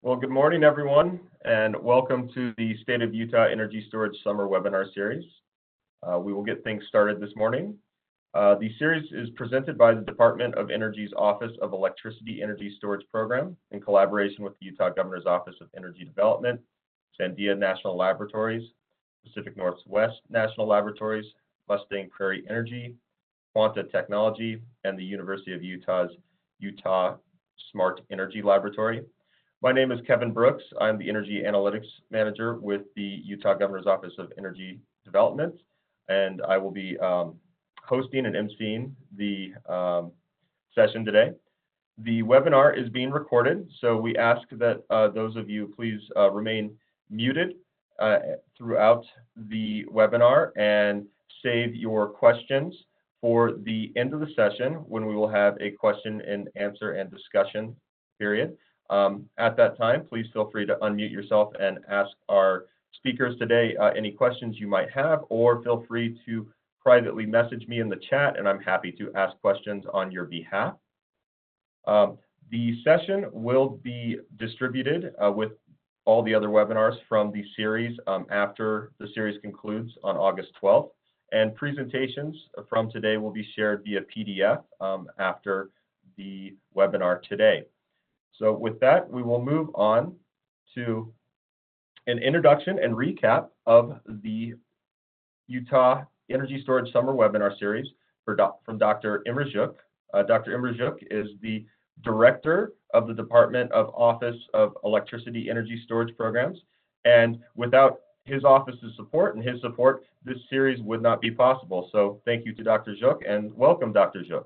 Well, good morning, everyone, and welcome to the State of Utah Energy Storage Summer Webinar Series. We will get things started this morning. The series is presented by the Department of Energy's Office of Electricity Energy Storage Program in collaboration with the Utah Governor's Office of Energy Development, Sandia National Laboratories, Pacific Northwest National Laboratories, Mustang Prairie Energy, Quanta Technology, and the University of Utah's Utah Smart Energy Laboratory. My name is Kevin Brooks. I'm the Energy Analytics Manager with the Utah Governor's Office of Energy Development, and I will be hosting and emceeing the session today. The webinar is being recorded, so we ask that those of you please remain muted throughout the webinar and save your questions for the end of the session when we will have a question and answer and discussion period. At that time, please feel free to unmute yourself and ask our speakers today any questions you might have, or feel free to privately message me in the chat, and I'm happy to ask questions on your behalf. The session will be distributed with all the other webinars from the series after the series concludes on August 12th, and presentations from today will be shared via PDF after the webinar today. So with that, we will move on to an introduction and recap of the Utah Energy Storage Summer Webinar Series from Dr. Imre Gyuk. Dr. Imre Gyuk is the Director of the Department of Office of Electricity Energy Storage Programs. And without his office's support and his support, this series would not be possible. So thank you to Dr. Gyuk, and welcome, Dr. Gyuk.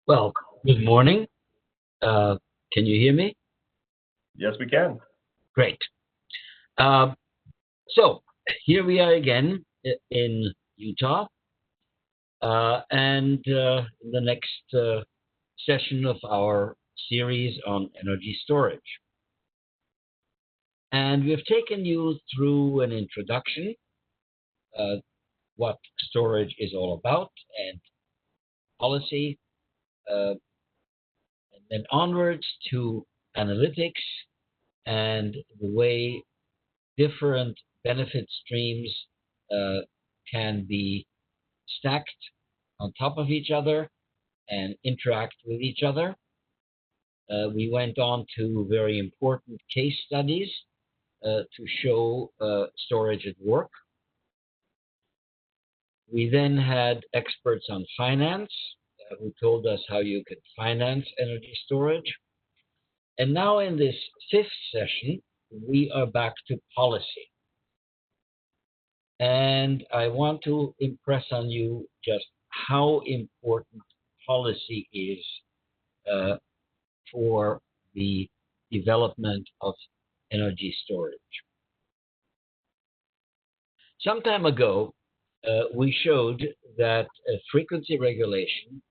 Well, good morning. Can you hear me? Yes, we can. Great. So here we are again in Utah, and in the next session of our series on energy storage. And we've taken you through an introduction, what storage is all about, and policy, and then onwards to analytics and the way different benefit streams can be stacked on top of each other and interact with each other. We went on to very important case studies to show storage at work. We then had experts on finance who told us how you could finance energy storage. And now in this fifth session, we are back to policy. And I want to impress on you just how important policy is for the development of energy storage. Some time ago, we showed that frequency regulation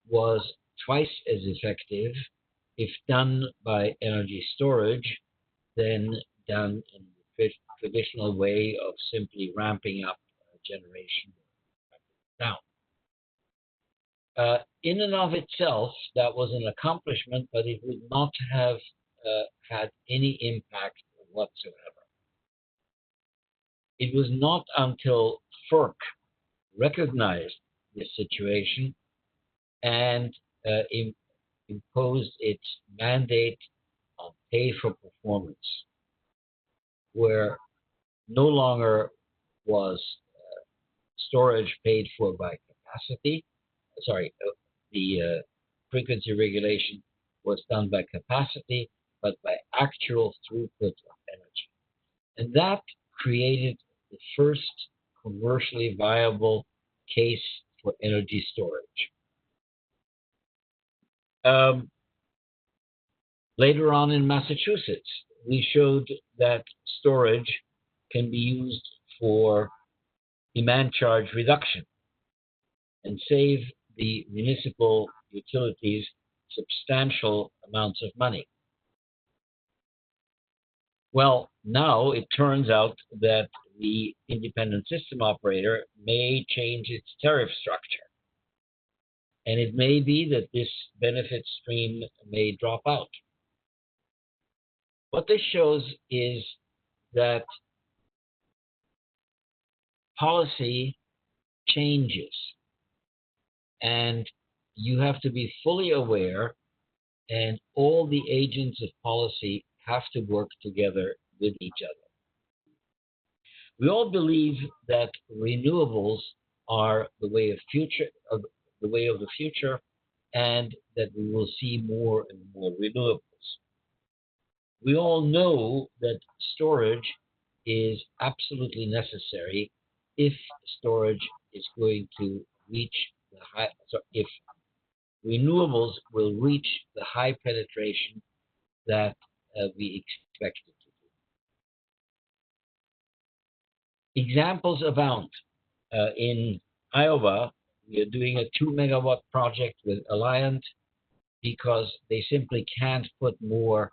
was twice as effective if done by energy storage than done in the traditional way of simply ramping up generation down. In and of itself, that was an accomplishment, but it would not have had any impact whatsoever. It was not until FERC recognized this situation and imposed its mandate on pay for performance, where no longer was storage paid for by capacity. The frequency regulation was done by capacity, but by actual throughput of energy. And that created the first commercially viable case for energy storage. Later on in Massachusetts, we showed that storage can be used for demand charge reduction and save the municipal utilities substantial amounts of money. Well, now it turns out that the independent system operator may change its tariff structure. And it may be that this benefit stream may drop out. What this shows is that policy changes, and you have to be fully aware, and all the agents of policy have to work together with each other. We all believe that renewables are the way of the future, and that we will see more and more renewables. We all know that storage is absolutely necessary if storage is going to reach if renewables will reach the high penetration that we expect it to do. Examples abound. In Iowa, we are doing a 2-megawatt project with Alliant because they simply can't put more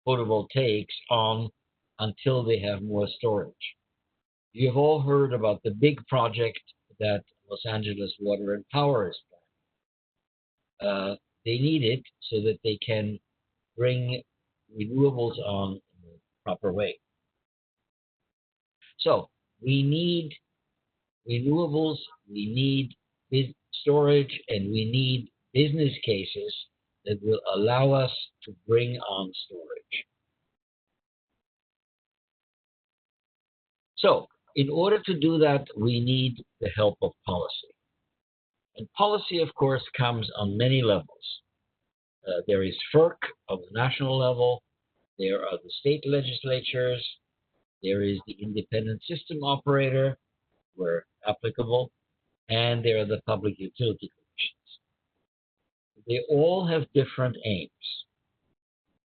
photovoltaics on until they have more storage. You have all heard about the big project that Los Angeles Water and Power is planning. They need it so that they can bring renewables on in the proper way. So we need renewables, we need storage, and we need business cases that will allow us to bring on storage. So, in order to do that, we need the help of policy. And policy, of course, comes on many levels. There is FERC on the national level, there are the state legislatures, there is the independent system operator, where applicable, and there are the public utility commissions. They all have different aims.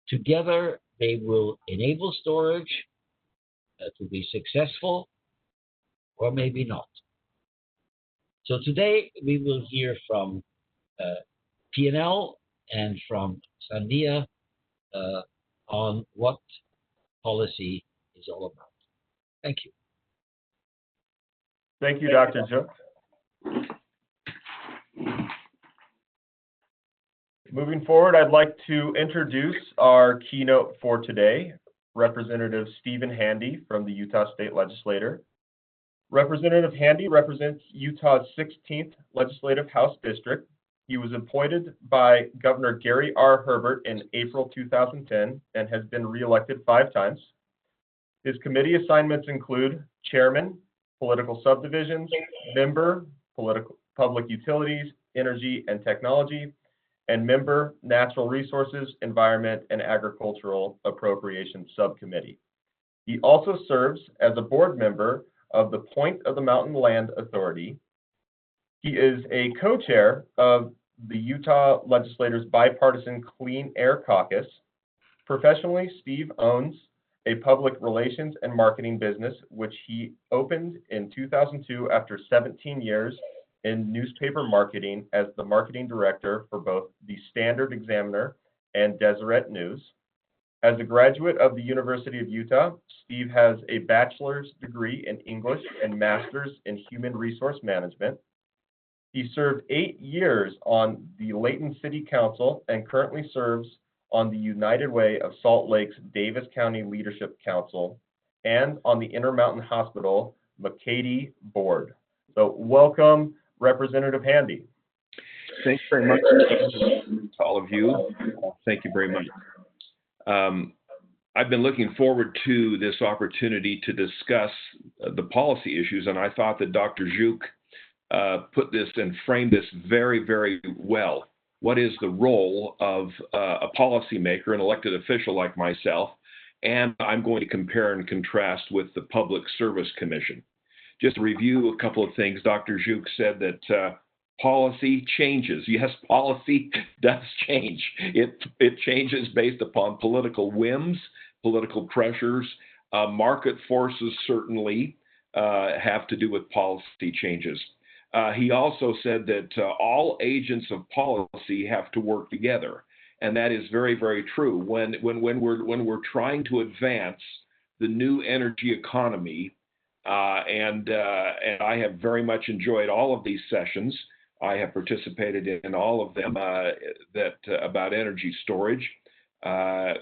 Together, they will enable storage to be successful, or maybe not. So today, we will hear from P&L and from Sandia on what policy is all about. Thank you. Thank you, Dr. Gyuk. Moving forward, I'd like to introduce our keynote for today, Representative Stephen Handy from the Utah State Legislature. Representative Handy represents Utah's 16th Legislative House District. He was appointed by Governor Gary R. Herbert in April 2010 and has been reelected 5 times. His committee assignments include Chairman, Political Subdivisions, Member, Public Utilities, Energy and Technology, and Member, Natural Resources, Environment, and Agricultural Appropriations Subcommittee. He also serves as a board member of the Point of the Mountain Land Authority. He is a co-chair of the Utah Legislature's Bipartisan Clean Air Caucus. Professionally, Steve owns a public relations and marketing business, which he opened in 2002 after 17 years in newspaper marketing as the marketing director for both the Standard Examiner and Deseret News. As a graduate of the University of Utah, Steve has a bachelor's degree in English and master's in human resource management. He served 8 years on the Layton City Council and currently serves on the United Way of Salt Lake's Davis County Leadership Council and on the Intermountain Hospital McCady Board. So welcome, Representative Handy. Thanks very much to all of you. Thank you very much. I've been looking forward to this opportunity to discuss the policy issues, and I thought that Dr. Gyuk put this and framed this very, very well. What is the role of a policymaker, an elected official like myself? And I'm going to compare and contrast with the Public Service Commission. Just to review a couple of things, Dr. Gyuk said that policy changes. Yes, policy does change. It changes based upon political whims, political pressures. Market forces certainly have to do with policy changes. He also said that all agents of policy have to work together, and that is very, very true. When we're trying to advance the new energy economy, and I have very much enjoyed all of these sessions. I have participated in all of them about energy storage.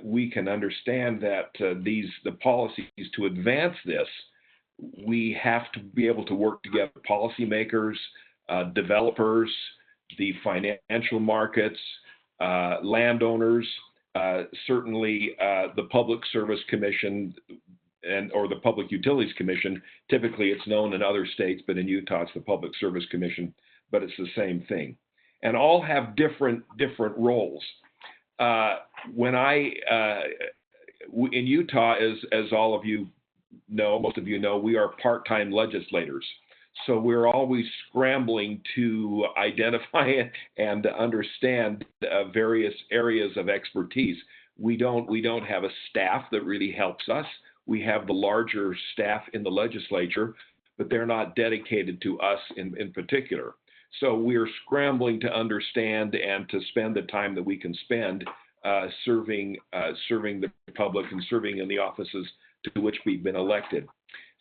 We can understand that the policies to advance this, we have to be able to work together, policymakers, developers, the financial markets, landowners, certainly the Public Service Commission or the Public Utilities Commission. Typically it's known in other states, but in Utah it's the Public Service Commission, but it's the same thing. And all have different roles. In Utah, as all of you know, most of you know, we are part-time legislators. So we're always scrambling to identify and understand various areas of expertise. We don't have a staff that really helps us. We have the larger staff in the legislature, but they're not dedicated to us in particular. So we're scrambling to understand and to spend the time that we can spend serving the public and serving in the offices to which we've been elected.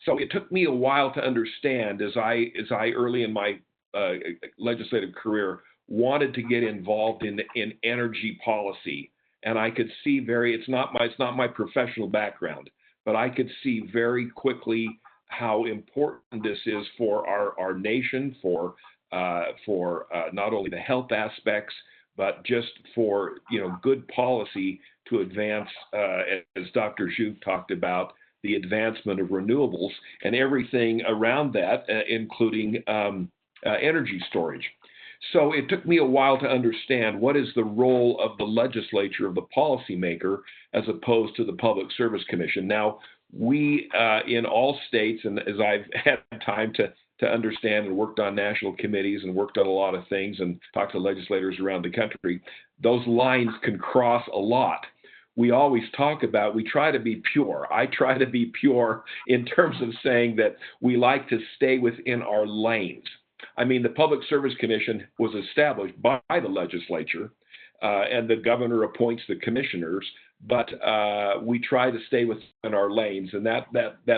So it took me a while to understand, as I early in my legislative career wanted to get involved in energy policy, and I could see it's not my professional background, but I could see very quickly how important this is for our nation, for not only the health aspects, but just for good policy to advance, as Dr. Gyuk talked about, the advancement of renewables and everything around that, including energy storage. So it took me a while to understand what is the role of the legislature, of the policymaker, as opposed to the Public Service Commission. Now, we in all states, and as I've had time to understand and worked on national committees and worked on a lot of things and talked to legislators around the country, those lines can cross a lot. We always talk about, we try to be pure. I try to be pure in terms of saying that we like to stay within our lanes. I mean, the Public Service Commission was established by the legislature, and the governor appoints the commissioners, but we try to stay within our lanes, and that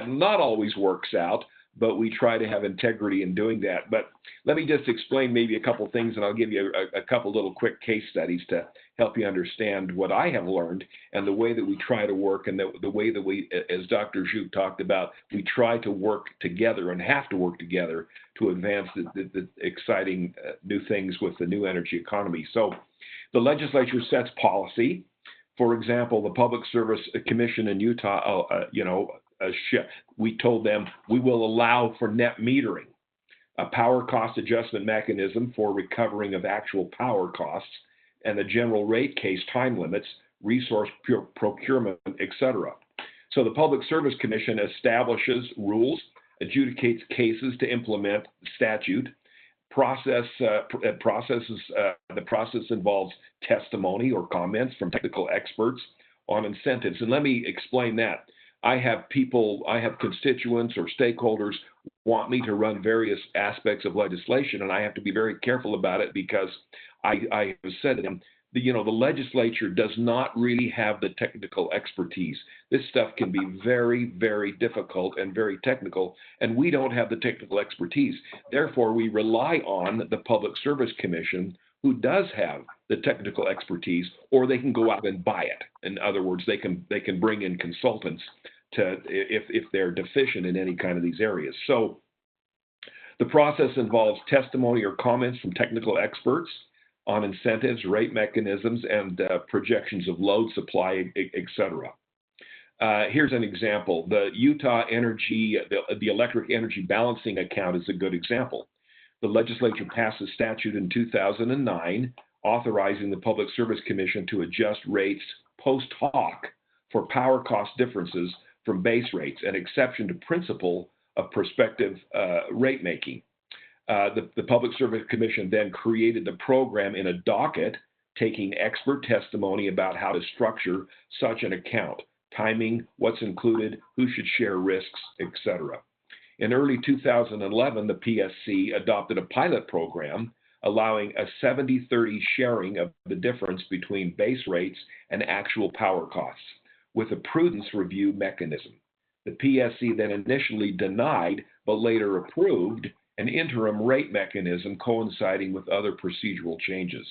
not always works out, but we try to have integrity in doing that. But let me just explain maybe a couple things, and I'll give you a couple little quick case studies to help you understand what I have learned and the way that we try to work, and the way that we, as Dr. Gyuk talked about, we try to work together and have to work together to advance the exciting new things with the new energy economy. So the legislature sets policy. For example, the Public Service Commission in Utah, we told them we will allow for net metering, a power cost adjustment mechanism for recovering of actual power costs, and the general rate case time limits, resource procurement, etc. So the Public Service Commission establishes rules, adjudicates cases to implement the statute. The process involves testimony or comments from technical experts on incentives. And let me explain that. I have constituents or stakeholders want me to run various aspects of legislation, and I have to be very careful about it because I have said to them, the legislature does not really have the technical expertise. This stuff can be very, very difficult and very technical, and we don't have the technical expertise. Therefore, we rely on the Public Service Commission, who does have the technical expertise, or they can go out and buy it. In other words, they can bring in consultants if they're deficient in any kind of these areas. So the process involves testimony or comments from technical experts on incentives, rate mechanisms, and projections of load supply, etc. Here's an example. The Utah Energy, the Electric Energy Balancing Account is a good example. The legislature passed a statute in 2009 authorizing the Public Service Commission to adjust rates post hoc for power cost differences from base rates, an exception to principle of prospective rate making. The Public Service Commission then created the program in a docket, taking expert testimony about how to structure such an account, timing, what's included, who should share risks, etc. In early 2011, the PSC adopted a pilot program allowing a 70-30 sharing of the difference between base rates and actual power costs, with a prudence review mechanism. The PSC then initially denied, but later approved, an interim rate mechanism coinciding with other procedural changes.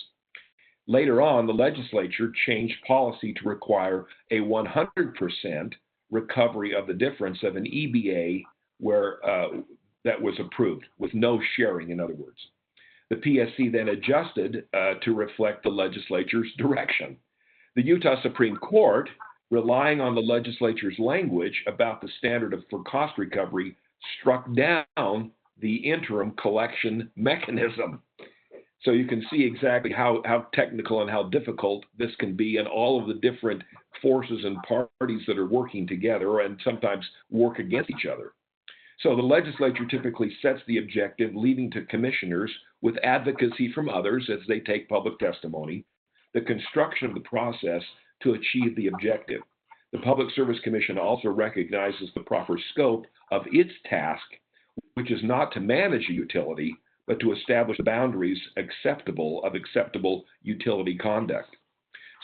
Later on, the legislature changed policy to require a 100% recovery of the difference of an EBA where that was approved, with no sharing, in other words. The PSC then adjusted to reflect the legislature's direction. The Utah Supreme Court, relying on the legislature's language about the standard for cost recovery, struck down the interim collection mechanism. So you can see exactly how technical and how difficult this can be, and all of the different forces and parties that are working together and sometimes work against each other. So the legislature typically sets the objective, leaving to commissioners, with advocacy from others as they take public testimony, the construction of the process to achieve the objective. The Public Service Commission also recognizes the proper scope of its task, which is not to manage a utility, but to establish boundaries of acceptable utility conduct.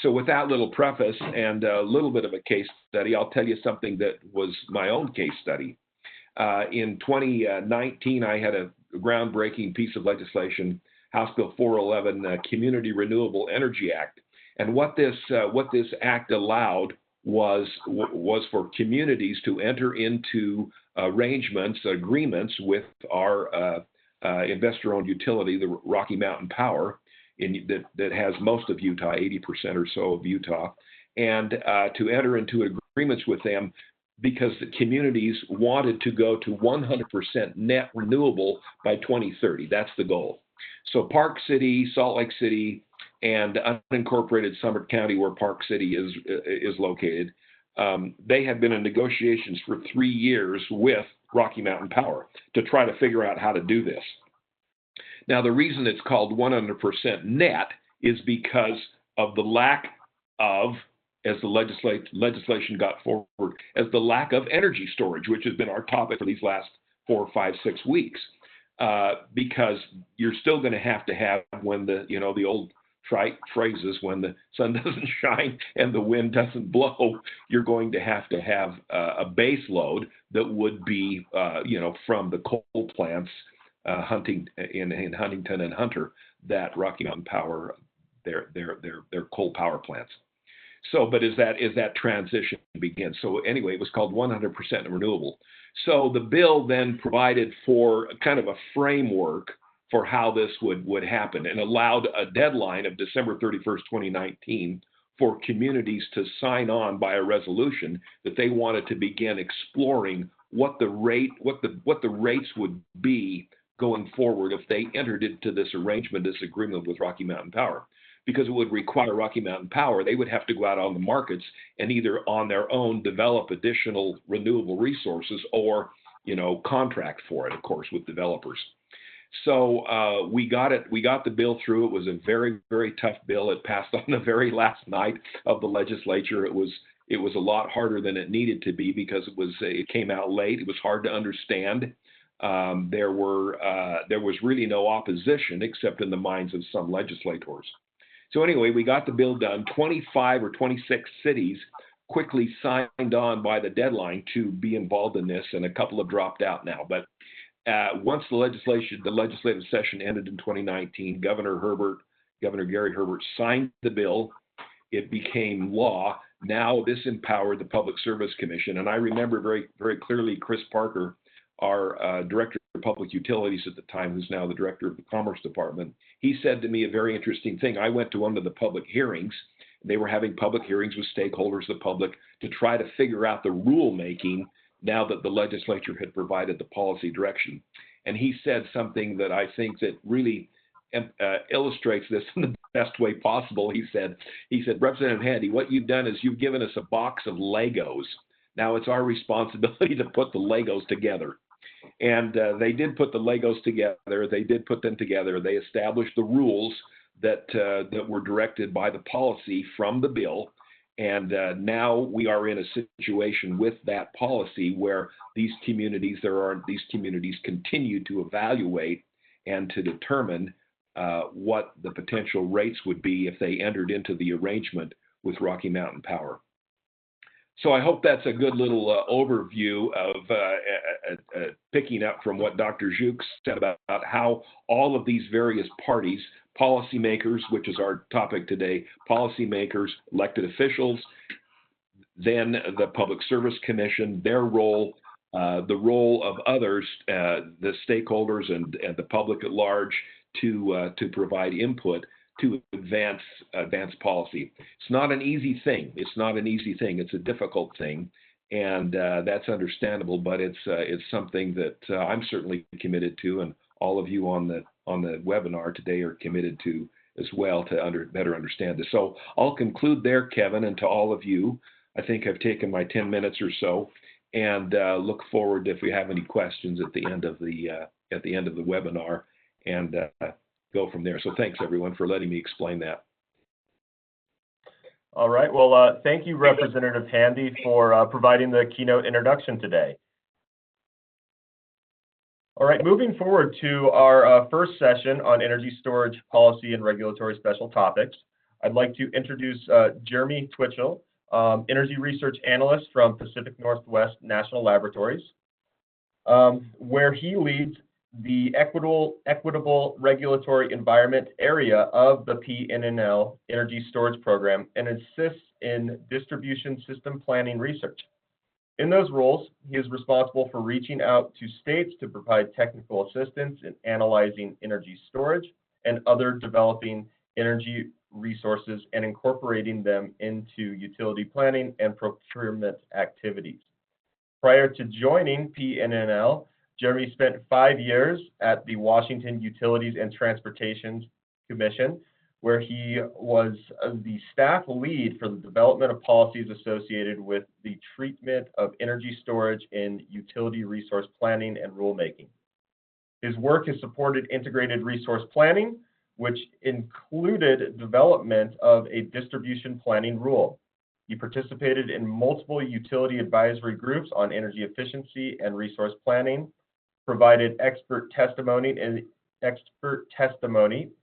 So with that little preface and a little bit of a case study, I'll tell you something that was my own case study. In 2019, I had a groundbreaking piece of legislation, House Bill 411, Community Renewable Energy Act. And what this act allowed was for communities to enter into agreements with our investor-owned utility, the Rocky Mountain Power, that has most of Utah, 80% or so of Utah, and to enter into agreements with them because the communities wanted to go to 100% net renewable by 2030. That's the goal. So Park City, Salt Lake City, and unincorporated Summit County, where Park City is located, they had been in negotiations for 3 years with Rocky Mountain Power to try to figure out how to do this. Now, the reason it's called 100% net is because of the lack of, as the legislation got forward, as the lack of energy storage, which has been our topic for these last 4, 5, 6 weeks, because you're still going to have, when the old trite phrases, when the sun doesn't shine and the wind doesn't blow, you're going to have a base load that would be, from the coal plants, in Huntington and Hunter, that Rocky Mountain Power, their coal power plants. So, but as that transition begins. So anyway, it was called 100% renewable. So the bill then provided for kind of a framework for how this would happen, and allowed a deadline of December 31st, 2019 for communities to sign on by a resolution that they wanted to begin exploring what the rates would be going forward if they entered into this agreement with Rocky Mountain Power. Because it would require Rocky Mountain Power, they would have to go out on the markets and either on their own develop additional renewable resources or, contract for it, of course, with developers. So we got the bill through. It was a very, very tough bill. It passed on the very last night of the legislature. It was a lot harder than it needed to be because it came out late. It was hard to understand. There was really no opposition except in the minds of some legislators. So anyway, we got the bill done. 25 or 26 cities quickly signed on by the deadline to be involved in this, and a couple have dropped out now. But once the legislative session ended in 2019, Governor Gary Herbert signed the bill. It became law. Now this empowered the Public Service Commission. And I remember very, very clearly Chris Parker, our director of public utilities at the time, who's now the director of the Commerce Department. He said to me a very interesting thing. I went to one of the public hearings. They were having public hearings with stakeholders, the public, to try to figure out the rulemaking now that the legislature had provided the policy direction. And he said something that I think that really illustrates this in the best way possible. He said, Representative Handy, what you've done is you've given us a box of Legos. Now it's our responsibility to put the Legos together. And they did put the Legos together. They did put them together. They established the rules that were directed by the policy from the bill. And now we are in a situation with that policy where these communities continue to evaluate and to determine what the potential rates would be if they entered into the arrangement with Rocky Mountain Power. So I hope that's a good little overview of picking up from what Dr. Gyuk said about how all of these various parties, policymakers, which is our topic today, policymakers, elected officials, then the Public Service Commission, their role, the role of others, the stakeholders and the public at large to provide input to advance policy. It's not an easy thing. It's not an easy thing. It's a difficult thing, and that's understandable. But it's something that I'm certainly committed to, and all of you on the webinar today are committed to as well to better understand this. So I'll conclude there, Kevin, and to all of you. I think I've taken my 10 minutes or so, and look forward if we have any questions at the end of the webinar, and go from there. So thanks, everyone, for letting me explain that. All right. Well, thank you, Representative Handy, for providing the keynote introduction today. All right, moving forward to our first session on energy storage policy and regulatory special topics, I'd like to introduce Jeremy Twitchell, Energy Research Analyst from Pacific Northwest National Laboratories, where he leads the equitable regulatory environment area of the PNNL Energy Storage Program and assists in distribution system planning research. In those roles, he is responsible for reaching out to states to provide technical assistance in analyzing energy storage and other developing energy resources and incorporating them into utility planning and procurement activities. Prior to joining PNNL, Jeremy spent 5 years at the Washington Utilities and Transportation Commission, where he was the staff lead for the development of policies associated with the treatment of energy storage in utility resource planning and rulemaking. His work has supported integrated resource planning, which included development of a distribution planning rule. He participated in multiple utility advisory groups on energy efficiency and resource planning, provided expert testimony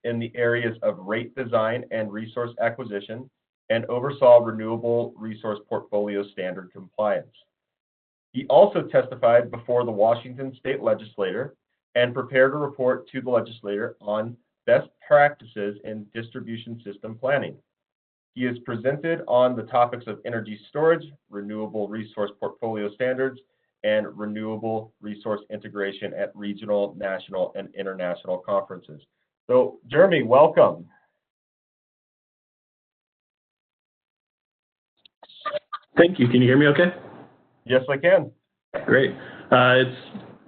in the areas of rate design and resource acquisition, and oversaw renewable resource portfolio standard compliance. He also testified before the Washington State Legislature and prepared a report to the legislature on best practices in distribution system planning. He has presented on the topics of energy storage, renewable resource portfolio standards, and renewable resource integration at regional, national, and international conferences. So, Jeremy, welcome. Thank you. Can you hear me okay? Yes, I can. Great. It's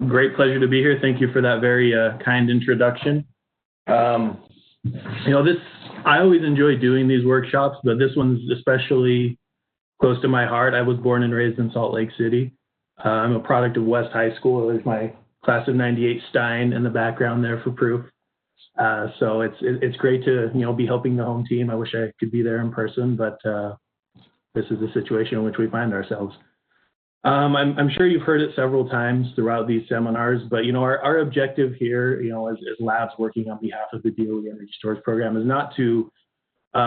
a great pleasure to be here. Thank you for that very kind introduction. I always enjoy doing these workshops, but this one's especially close to my heart. I was born and raised in Salt Lake City. I'm a product of West High School. There's my class of '98 Stein in the background there for proof. So it's great to be helping the home team. I wish I could be there in person, but this is the situation in which we find ourselves. I'm sure you've heard it several times throughout these seminars, but our objective here, as labs working on behalf of the DOE Energy Storage Program, is not to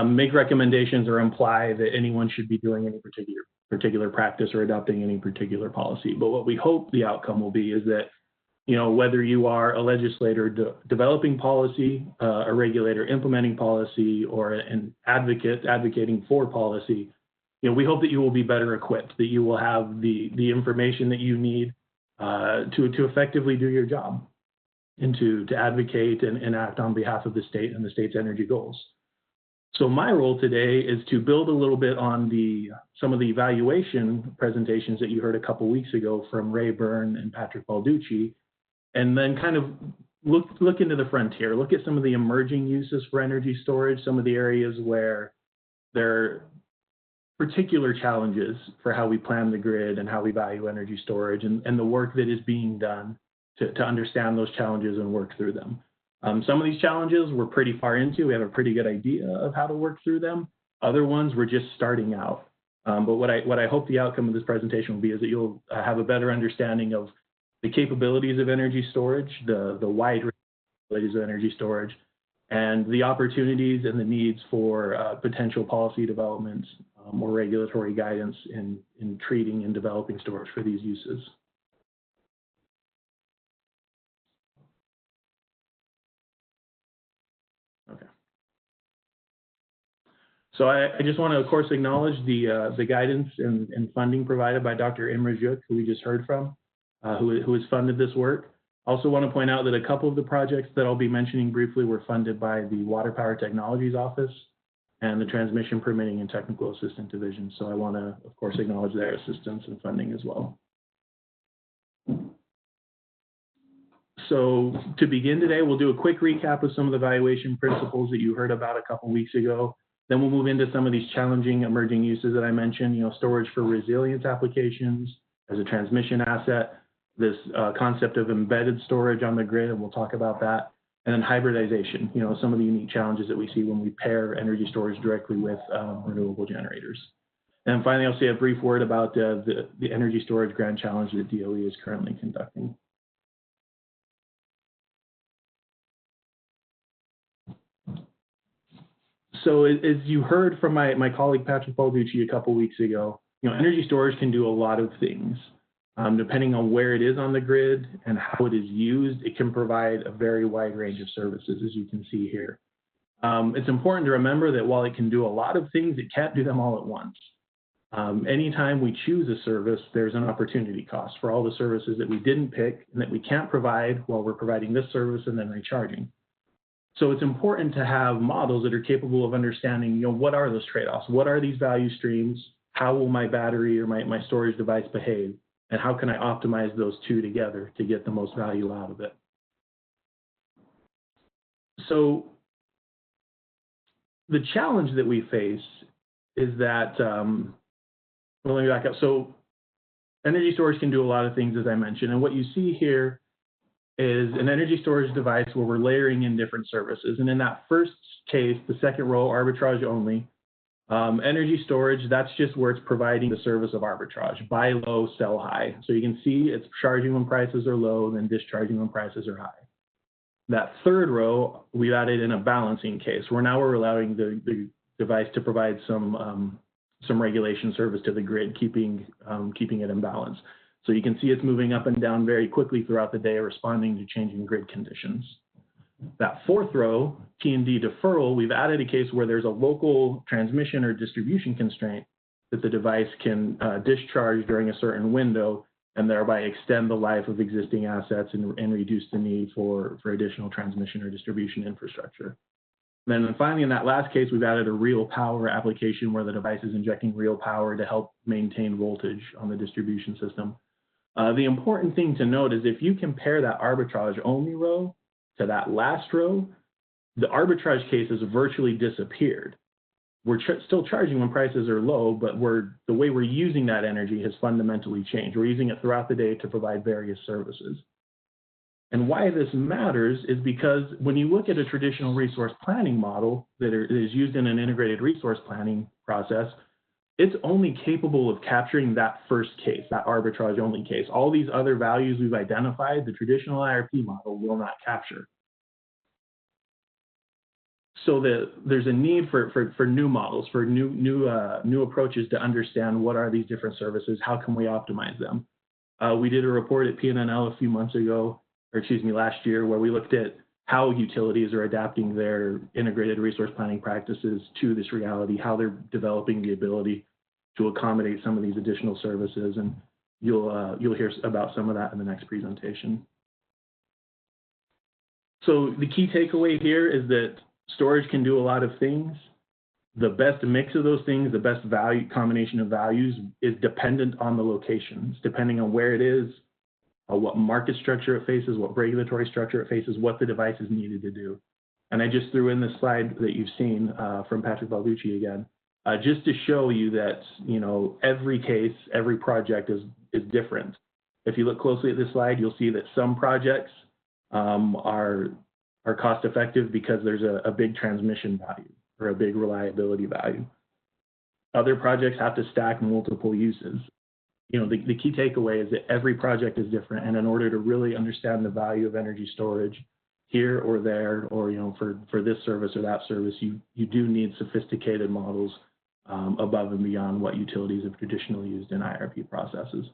make recommendations or imply that anyone should be doing any particular practice or adopting any particular policy. But what we hope the outcome will be is that, whether you are a legislator developing policy, a regulator implementing policy, or an advocate advocating for policy, we hope that you will be better equipped, that you will have the information that you need to effectively do your job and to advocate and act on behalf of the state and the state's energy goals. So my role today is to build a little bit on some of the evaluation presentations that you heard a couple weeks ago from Ray Byrne and Patrick Balducci, and then kind of look into the frontier, look at some of the emerging uses for energy storage, some of the areas where there are particular challenges for how we plan the grid and how we value energy storage, and the work that is being done to understand those challenges and work through them. Some of these challenges we're pretty far into. We have a pretty good idea of how to work through them. Other ones we're just starting out. But what I hope the outcome of this presentation will be is that you'll have a better understanding of the capabilities of energy storage, the wide range of capabilities of energy storage, and the opportunities and the needs for potential policy developments or regulatory guidance in treating and developing storage for these uses. Okay. So I just want to, of course, acknowledge the guidance and funding provided by Dr. Imre, who we just heard from, who has funded this work. Also want to point out that a couple of the projects that I'll be mentioning briefly were funded by the Water Power Technologies Office and the Transmission Permitting and Technical Assistance Division. So I want to, of course, acknowledge their assistance and funding as well. So to begin today, we'll do a quick recap of some of the valuation principles that you heard about a couple weeks ago. Then we'll move into some of these challenging emerging uses that I mentioned, storage for resilience applications as a transmission asset, this concept of embedded storage on the grid, and we'll talk about that. And then hybridization, some of the unique challenges that we see when we pair energy storage directly with renewable generators. And finally, I'll say a brief word about the energy storage grand challenge that DOE is currently conducting. So as you heard from my colleague Patrick Balducci a couple weeks ago, energy storage can do a lot of things. Depending on where it is on the grid and how it is used, it can provide a very wide range of services, as you can see here. It's important to remember that while it can do a lot of things, it can't do them all at once. Anytime we choose a service, there's an opportunity cost for all the services that we didn't pick and that we can't provide while we're providing this service and then recharging. So it's important to have models that are capable of understanding, what are those trade-offs? What are these value streams? How will my battery or my storage device behave? And how can I optimize those two together to get the most value out of it? So the challenge that we face is that, well, let me back up. So energy storage can do a lot of things, as I mentioned. And what you see here is an energy storage device where we're layering in different services. And in that first case, the second row, arbitrage only, energy storage, that's just where it's providing the service of arbitrage, buy low, sell high. So you can see it's charging when prices are low, then discharging when prices are high. That third row, we've added in a balancing case, where now we're allowing the device to provide some regulation service to the grid, keeping it in balance. So you can see it's moving up and down very quickly throughout the day, responding to changing grid conditions. That fourth row, T&D deferral, we've added a case where there's a local transmission or distribution constraint that the device can discharge during a certain window and thereby extend the life of existing assets and reduce the need for additional transmission or distribution infrastructure. Then finally, in that last case, we've added a real power application where the device is injecting real power to help maintain voltage on the distribution system. The important thing to note is if you compare that arbitrage only row to that last row, the arbitrage case has virtually disappeared. We're still charging when prices are low, but the way we're using that energy has fundamentally changed. We're using it throughout the day to provide various services. And why this matters is because when you look at a traditional resource planning model that is used in an integrated resource planning process, it's only capable of capturing that first case, that arbitrage only case. All these other values we've identified, the traditional IRP model will not capture. So there's a need for new models, for new approaches to understand what are these different services, how can we optimize them. We did a report at PNNL a few months ago, last year, where we looked at how utilities are adapting their integrated resource planning practices to this reality, how they're developing the ability to accommodate some of these additional services, and you'll hear about some of that in the next presentation. So the key takeaway here is that storage can do a lot of things. The best mix of those things, the best value combination of values is dependent on the locations, depending on where it is, what market structure it faces, what regulatory structure it faces, what the device is needed to do. And I just threw in this slide that you've seen from Patrick Balducci again, just to show you that, every case, every project is different. If you look closely at this slide, you'll see that some projects are cost effective because there's a big transmission value or a big reliability value. Other projects have to stack multiple uses. The key takeaway is that every project is different, and in order to really understand the value of energy storage here or there, or for this service or that service, you do need sophisticated models above and beyond what utilities have traditionally used in IRP processes.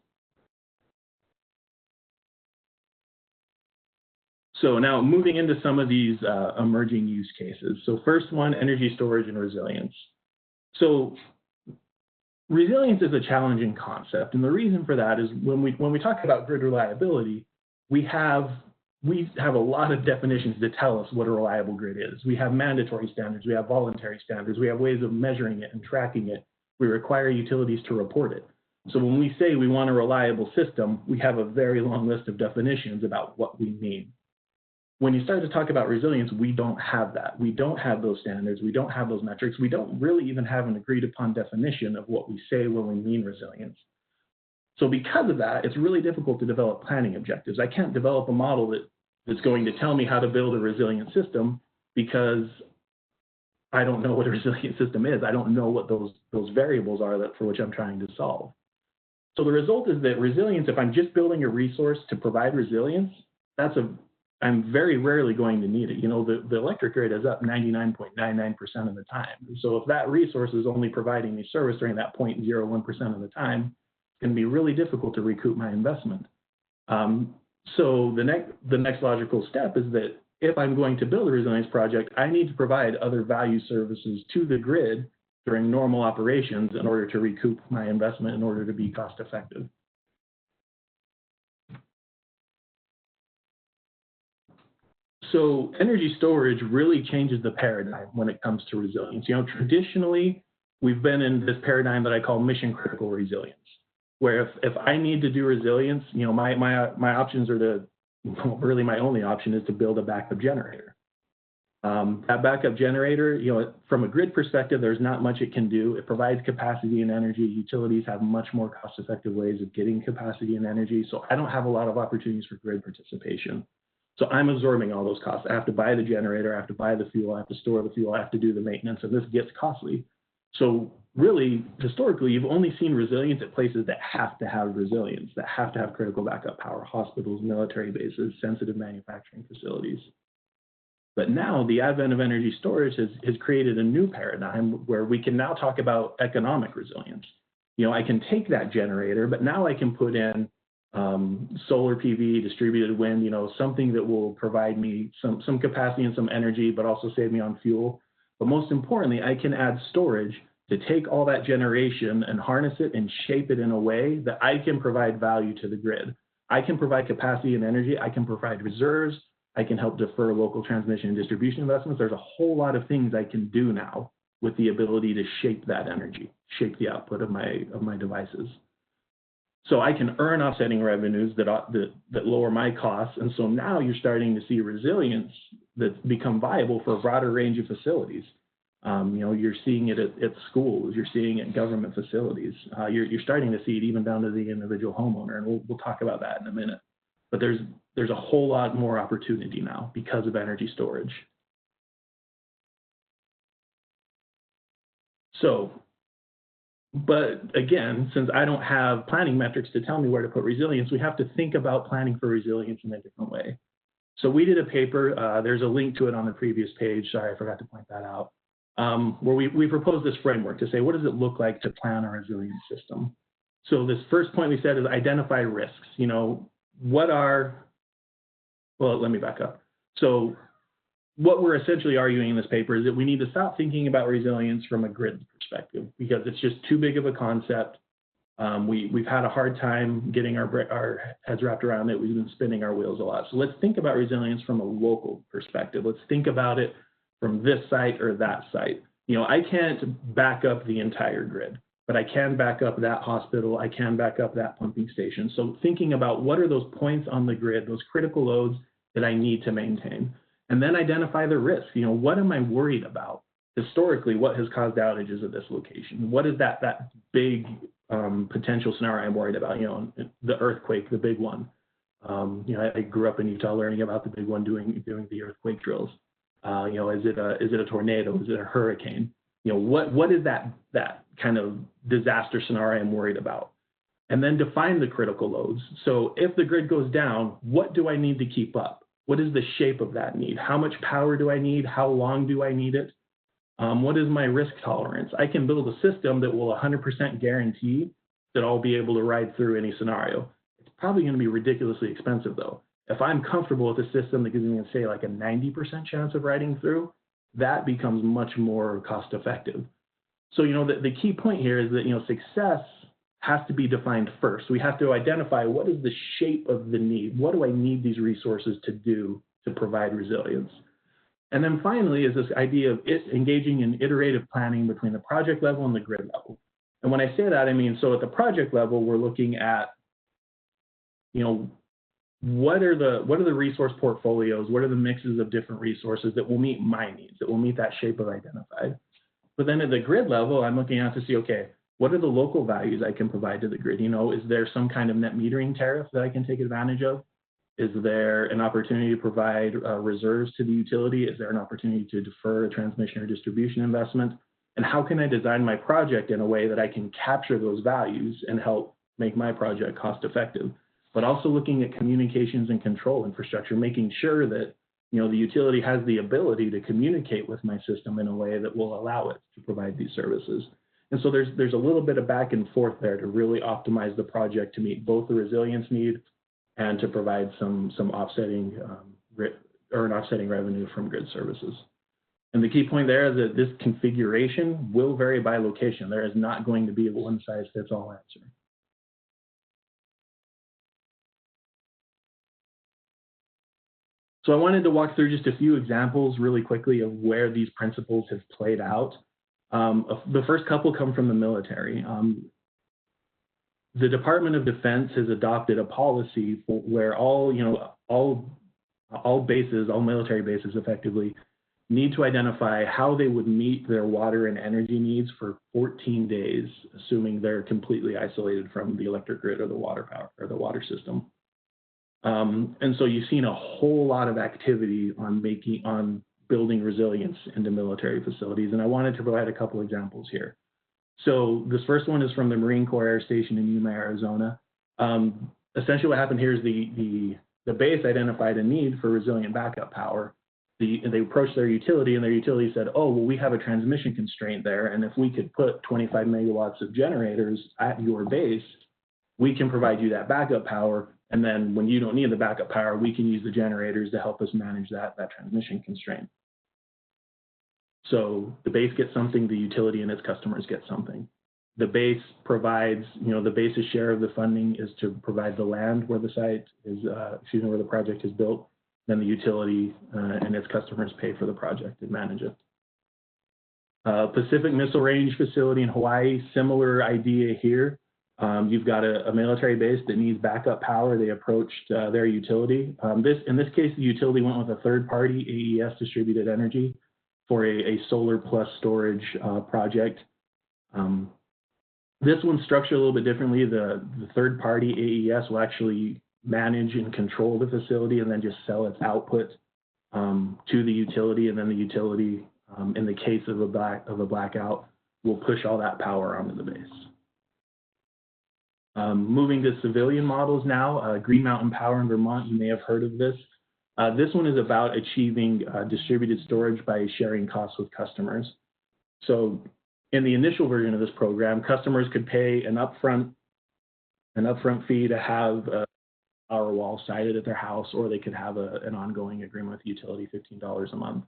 So now moving into some of these emerging use cases. So first one, energy storage and resilience. So resilience is a challenging concept, and the reason for that is when we talk about grid reliability, we have a lot of definitions to tell us what a reliable grid is. We have mandatory standards, we have voluntary standards, we have ways of measuring it and tracking it. We require utilities to report it. So when we say we want a reliable system, we have a very long list of definitions about what we mean. When you start to talk about resilience, we don't have that. We don't have those standards. We don't have those metrics. We don't really even have an agreed upon definition of what we say when we mean resilience. So because of that, it's really difficult to develop planning objectives. I can't develop a model that's going to tell me how to build a resilient system because I don't know what a resilient system is. I don't know what those variables are for which I'm trying to solve. So the result is that resilience, if I'm just building a resource to provide resilience, I'm very rarely going to need it. You know, the electric grid is up 99.99% of the time. So if that resource is only providing me service during that 0.01% of the time, it's going to be really difficult to recoup my investment. So the next logical step is that if I'm going to build a resilience project, I need to provide other value services to the grid during normal operations in order to recoup my investment, in order to be cost effective. So energy storage really changes the paradigm when it comes to resilience. You know, traditionally, we've been in this paradigm that I call mission critical resilience, where if I need to do resilience, you know, my options are really my only option is to build a backup generator. That backup generator, you know, from a grid perspective, there's not much it can do. It provides capacity and energy. Utilities have much more cost-effective ways of getting capacity and energy. So I don't have a lot of opportunities for grid participation. So I'm absorbing all those costs. I have to buy the generator, I have to buy the fuel, I have to store the fuel, I have to do the maintenance, and this gets costly. So really, historically, you've only seen resilience at places that have to have resilience, that have to have critical backup power: hospitals, military bases, sensitive manufacturing facilities. But now the advent of energy storage has created a new paradigm where we can now talk about economic resilience. You know, I can take that generator, but now I can put in solar PV, distributed wind, you know, something that will provide me some capacity and some energy, but also save me on fuel. But most importantly, I can add storage to take all that generation and harness it and shape it in a way that I can provide value to the grid. I can provide capacity and energy. I can provide reserves. I can help defer local transmission and distribution investments. There's a whole lot of things I can do now with the ability to shape that energy, shape the output of my devices. So I can earn offsetting revenues that lower my costs. And so now you're starting to see resilience that's become viable for a broader range of facilities. You know, you're seeing it at schools, you're seeing it in government facilities. You're starting to see it even down to the individual homeowner, and we'll talk about that in a minute. But there's a whole lot more opportunity now because of energy storage. So, but again, since I don't have planning metrics to tell me where to put resilience, we have to think about planning for resilience in a different way. So we did a paper, there's a link to it on the previous page, sorry, I forgot to point that out, where we proposed this framework to say, what does it look like to plan a resilient system? So this first point we said is identify risks. You know, well, let me back up. So what we're essentially arguing in this paper is that we need to stop thinking about resilience from a grid perspective because it's just too big of a concept. We've had a hard time getting our heads wrapped around it. We've been spinning our wheels a lot. So let's think about resilience from a local perspective. Let's think about it from this site or that site. You know, I can't back up the entire grid, but I can back up that hospital. I can back up that pumping station. So thinking about what are those points on the grid, those critical loads that I need to maintain, and then identify the risk. You know, what am I worried about? Historically, what has caused outages at this location? What is that big potential scenario I'm worried about? You know, the earthquake, the big one. You know, I grew up in Utah learning about the big one doing the earthquake drills. You know, is it a tornado? Is it a hurricane? You know, what is that kind of disaster scenario I'm worried about? And then define the critical loads. So if the grid goes down, what do I need to keep up? What is the shape of that need? How much power do I need? How long do I need it? What is my risk tolerance? I can build a system that will 100% guarantee that I'll be able to ride through any scenario. It's probably going to be ridiculously expensive though. If I'm comfortable with a system that gives me, say, like a 90% chance of riding through, that becomes much more cost effective. So, the key point here is that, success has to be defined first. We have to identify what is the shape of the need? What do I need these resources to do to provide resilience? And then finally is this idea of engaging in iterative planning between the project level and the grid level. And when I say that, I mean, so at the project level, we're looking at, what are the resource portfolios? What are the mixes of different resources that will meet my needs, that will meet that shape of identified? But then at the grid level, I'm looking at to see, okay, what are the local values I can provide to the grid? Is there some kind of net metering tariff that I can take advantage of? Is there an opportunity to provide reserves to the utility? Is there an opportunity to defer a transmission or distribution investment? And how can I design my project in a way that I can capture those values and help make my project cost effective? But also looking at communications and control infrastructure, making sure that the utility has the ability to communicate with my system in a way that will allow it to provide these services. And so there's a little bit of back and forth there to really optimize the project to meet both the resilience need and to provide some offsetting an offsetting revenue from grid services. And the key point there is that this configuration will vary by location. There is not going to be a one-size-fits-all answer. So I wanted to walk through just a few examples really quickly of where these principles have played out. The first couple come from the military. The Department of Defense has adopted a policy where all military bases effectively need to identify how they would meet their water and energy needs for 14 days, assuming they're completely isolated from the electric grid or the water power or the water system. And so you've seen a whole lot of activity on building resilience into military facilities, and I wanted to provide a couple examples here. So this first one is from the Marine Corps Air Station in Yuma, Arizona. Essentially what happened here is the base identified a need for resilient backup power. They approached their utility, and their utility said, oh, well, we have a transmission constraint there, and if we could put 25 megawatts of generators at your base, we can provide you that backup power, and then when you don't need the backup power, we can use the generators to help us manage that transmission constraint. So the base gets something, the utility and its customers get something. The base provides, the base's share of the funding is to provide the land where the site is, where the project is built. Then the utility and its customers pay for the project and manage it. Pacific Missile Range facility in Hawaii, similar idea here. You've got a military base that needs backup power. They approached their utility. In this case, the utility went with a third-party AES distributed energy for a solar plus storage project. This one's structured a little bit differently. The third-party AES will actually manage and control the facility and then just sell its output to the utility, and then the utility, in the case of a blackout, will push all that power onto the base. Moving to civilian models now, Green Mountain Power in Vermont, you may have heard of this. This one is about achieving distributed storage by sharing costs with customers. So in the initial version of this program, customers could pay an upfront fee to have a power wall sited at their house, or they could have an ongoing agreement with the utility, $15 a month.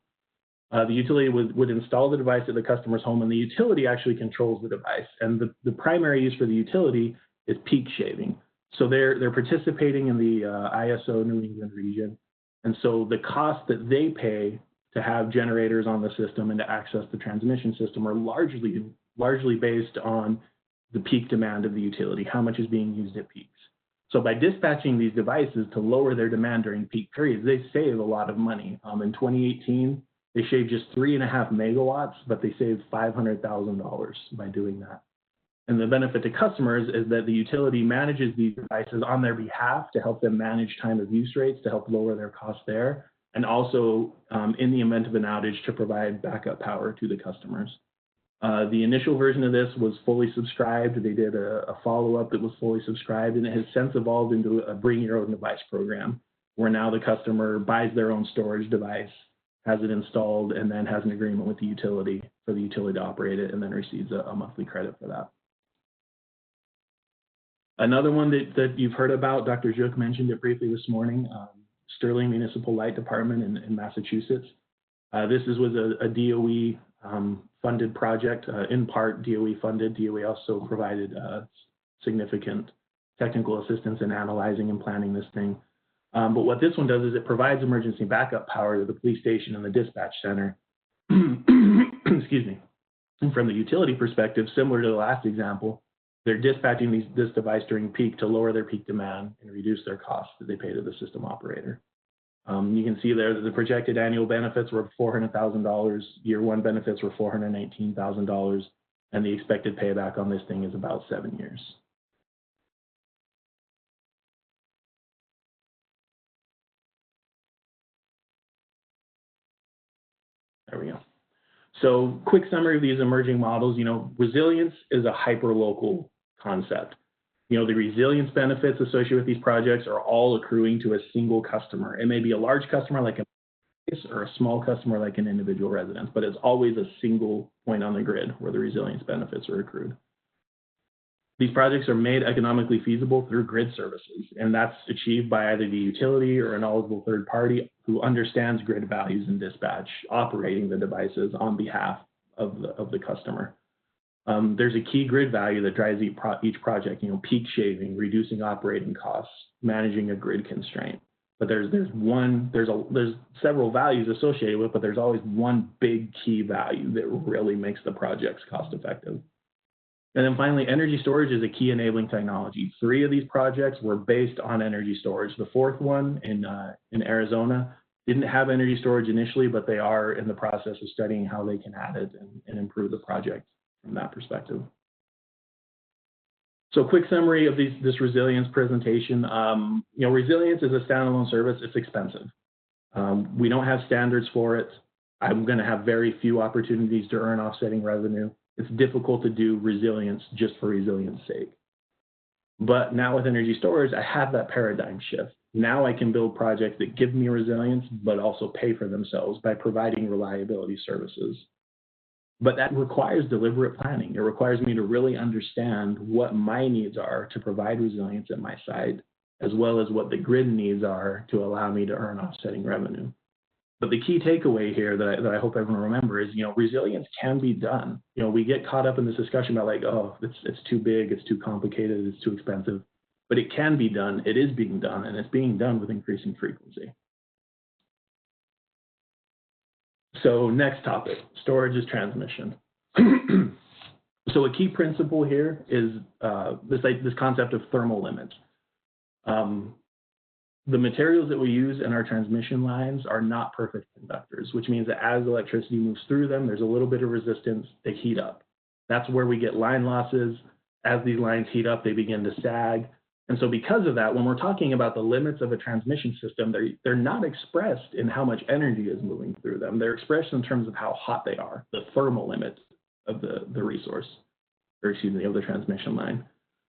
The utility would install the device at the customer's home, and the utility actually controls the device. And the primary use for the utility is peak shaving. So they're participating in the ISO New England region. And so the cost that they pay to have generators on the system and to access the transmission system are largely based on the peak demand of the utility, how much is being used at peaks. So by dispatching these devices to lower their demand during peak periods, they save a lot of money. In 2018, they shaved just 3.5 megawatts, but they saved $500,000 by doing that. And the benefit to customers is that the utility manages these devices on their behalf to help them manage time of use rates, to help lower their costs there, and also in the event of an outage to provide backup power to the customers. The initial version of this was fully subscribed. They did a follow-up that was fully subscribed, and it has since evolved into a bring your own device program, where now the customer buys their own storage device, has it installed, and then has an agreement with the utility for the utility to operate it, and then receives a monthly credit for that. Another one that you've heard about, Dr. Gyuk mentioned it briefly this morning, Sterling Municipal Light Department in Massachusetts. This was a DOE funded project, in part DOE funded. DOE also provided significant technical assistance in analyzing and planning this thing. But what this one does is it provides emergency backup power to the police station and the dispatch center. Excuse me. And from the utility perspective, similar to the last example, they're dispatching this device during peak to lower their peak demand and reduce their costs that they pay to the system operator. You can see there that the projected annual benefits were $400,000. Year one benefits were $419,000, and the expected payback on this thing is about 7 years. There we go. So quick summary of these emerging models, resilience is a hyperlocal concept. The resilience benefits associated with these projects are all accruing to a single customer. It may be a large customer like a or a small customer like an individual residence, but it's always a single point on the grid where the resilience benefits are accrued. These projects are made economically feasible through grid services, and that's achieved by either the utility or an eligible third party who understands grid values and dispatch, operating the devices on behalf of the customer. There's a key grid value that drives each project, peak shaving, reducing operating costs, managing a grid constraint. But there's several values associated with it, but there's always one big key value that really makes the projects cost effective. And then finally, energy storage is a key enabling technology. 3 of these projects were based on energy storage. The 4th one in Arizona didn't have energy storage initially, but they are in the process of studying how they can add it and improve the project from that perspective. So quick summary of this resilience presentation. Resilience is a standalone service. It's expensive. We don't have standards for it. I'm going to have very few opportunities to earn offsetting revenue. It's difficult to do resilience just for resilience sake. But now with energy storage, I have that paradigm shift. Now I can build projects that give me resilience, but also pay for themselves by providing reliability services. But that requires deliberate planning. It requires me to really understand what my needs are to provide resilience at my site, as well as what the grid needs are to allow me to earn offsetting revenue. But the key takeaway here that I hope everyone remembers is, resilience can be done. We get caught up in this discussion about it's too big, it's too complicated, it's too expensive. But it can be done, it is being done, and it's being done with increasing frequency. So next topic, storage is transmission. So a key principle here is this concept of thermal limits. The materials that we use in our transmission lines are not perfect conductors, which means that as electricity moves through them, there's a little bit of resistance, they heat up. That's where we get line losses. As these lines heat up, they begin to sag. And so because of that, when we're talking about the limits of a transmission system, they're not expressed in how much energy is moving through them. They're expressed in terms of how hot they are, the thermal limit of the resource, or excuse me, of the transmission line.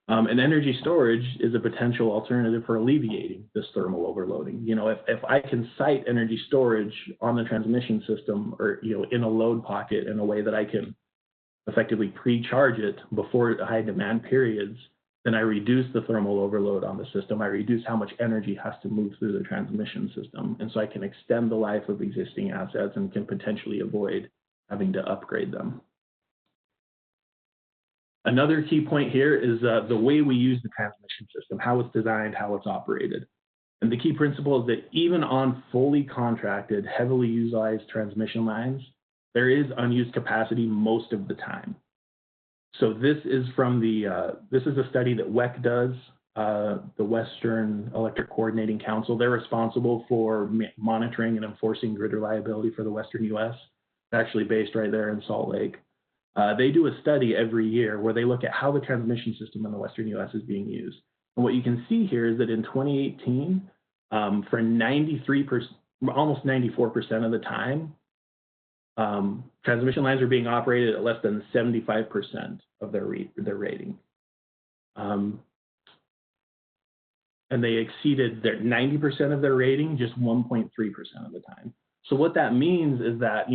And energy storage is a potential alternative for alleviating this thermal overloading. If I can site energy storage on the transmission system or, in a load pocket in a way that I can effectively pre-charge it before high demand periods, then I reduce the thermal overload on the system. I reduce how much energy has to move through the transmission system. And so I can extend the life of existing assets and can potentially avoid having to upgrade them. Another key point here is the way we use the transmission system, how it's designed, how it's operated. And the key principle is that even on fully contracted, heavily utilized transmission lines, there is unused capacity most of the time. So this is from this is a study that WEC does, the Western Electric Coordinating Council. They're responsible for monitoring and enforcing grid reliability for the Western U.S. It's actually based right there in Salt Lake. They do a study every year where they look at how the transmission system in the Western U.S. is being used. And what you can see here is that in 2018, for 93%, almost 94% of the time, transmission lines are being operated at less than 75% of their rating. And they exceeded their 90% of their rating just 1.3% of the time. So what that means is that,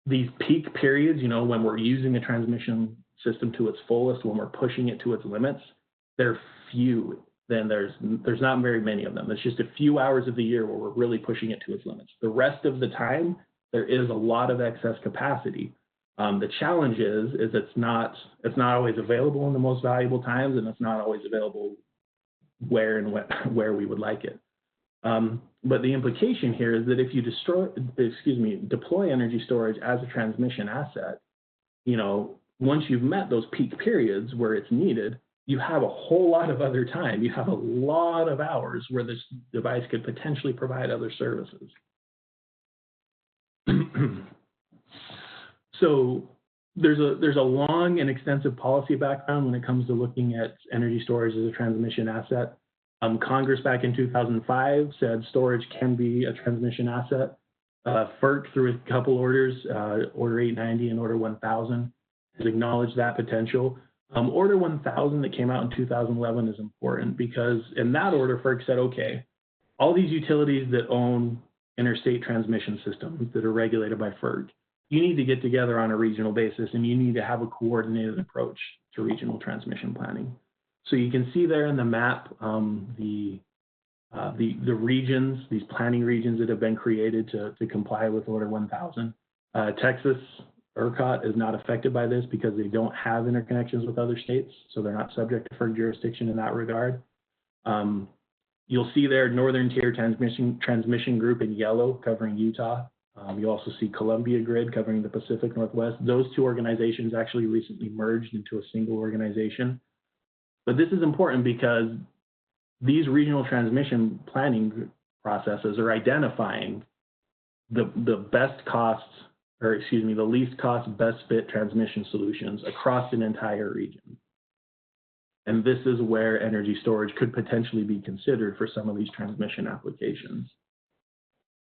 these peak periods, when we're using a transmission system to its fullest, when we're pushing it to its limits, they're few. Then there's not very many of them. It's just a few hours of the year where we're really pushing it to its limits. The rest of the time, there is a lot of excess capacity. The challenge is it's not always available in the most valuable times, and it's not always available where we would like it. But the implication here is that if you deploy energy storage as a transmission asset, once you've met those peak periods where it's needed, you have a whole lot of other time. You have a lot of hours where this device could potentially provide other services. So there's a long and extensive policy background when it comes to looking at energy storage as a transmission asset. Congress back in 2005 said storage can be a transmission asset. FERC, through a couple orders, Order 890 and Order 1000, has acknowledged that potential. Order 1000 that came out in 2011 is important because in that order, FERC said, okay, all these utilities that own interstate transmission systems that are regulated by FERC, you need to get together on a regional basis and you need to have a coordinated approach to regional transmission planning. So you can see there in the map the regions, these planning regions that have been created to comply with Order 1000. Texas, ERCOT is not affected by this because they don't have interconnections with other states, so they're not subject to FERC jurisdiction in that regard. You'll see there Northern Tier Transmission Group in yellow covering Utah. You also see Columbia Grid covering the Pacific Northwest. Those two organizations actually recently merged into a single organization. But this is important because these regional transmission planning processes are identifying the best costs, or excuse me, the least cost, best fit transmission solutions across an entire region. And this is where energy storage could potentially be considered for some of these transmission applications.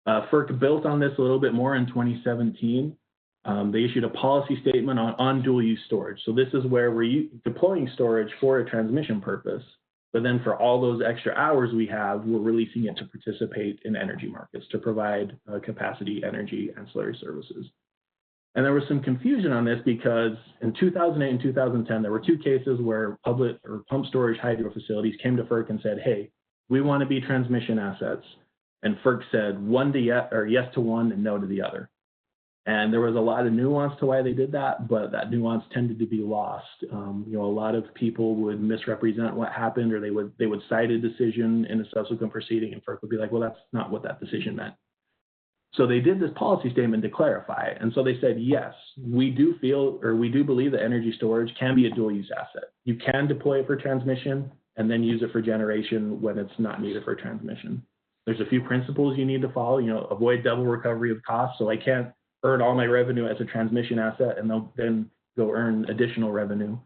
FERC built on this a little bit more in 2017. They issued a policy statement on dual use storage. So this is where we're deploying storage for a transmission purpose, but then for all those extra hours we have, we're releasing it to participate in energy markets to provide capacity, energy, ancillary services. And there was some confusion on this because in 2008 and 2010, there were two cases where public or pump storage hydro facilities came to FERC and said, hey, we want to be transmission assets. And FERC said yes to one and no to the other. And there was a lot of nuance to why they did that, but that nuance tended to be lost. A lot of people would misrepresent what happened, or they would cite a decision in a subsequent proceeding, and FERC would be like, well, that's not what that decision meant. So they did this policy statement to clarify. And so they said, yes, we do believe that energy storage can be a dual use asset. You can deploy it for transmission and then use it for generation when it's not needed for transmission. There's a few principles you need to follow, avoid double recovery of costs. So I can't earn all my revenue as a transmission asset and then go earn additional revenue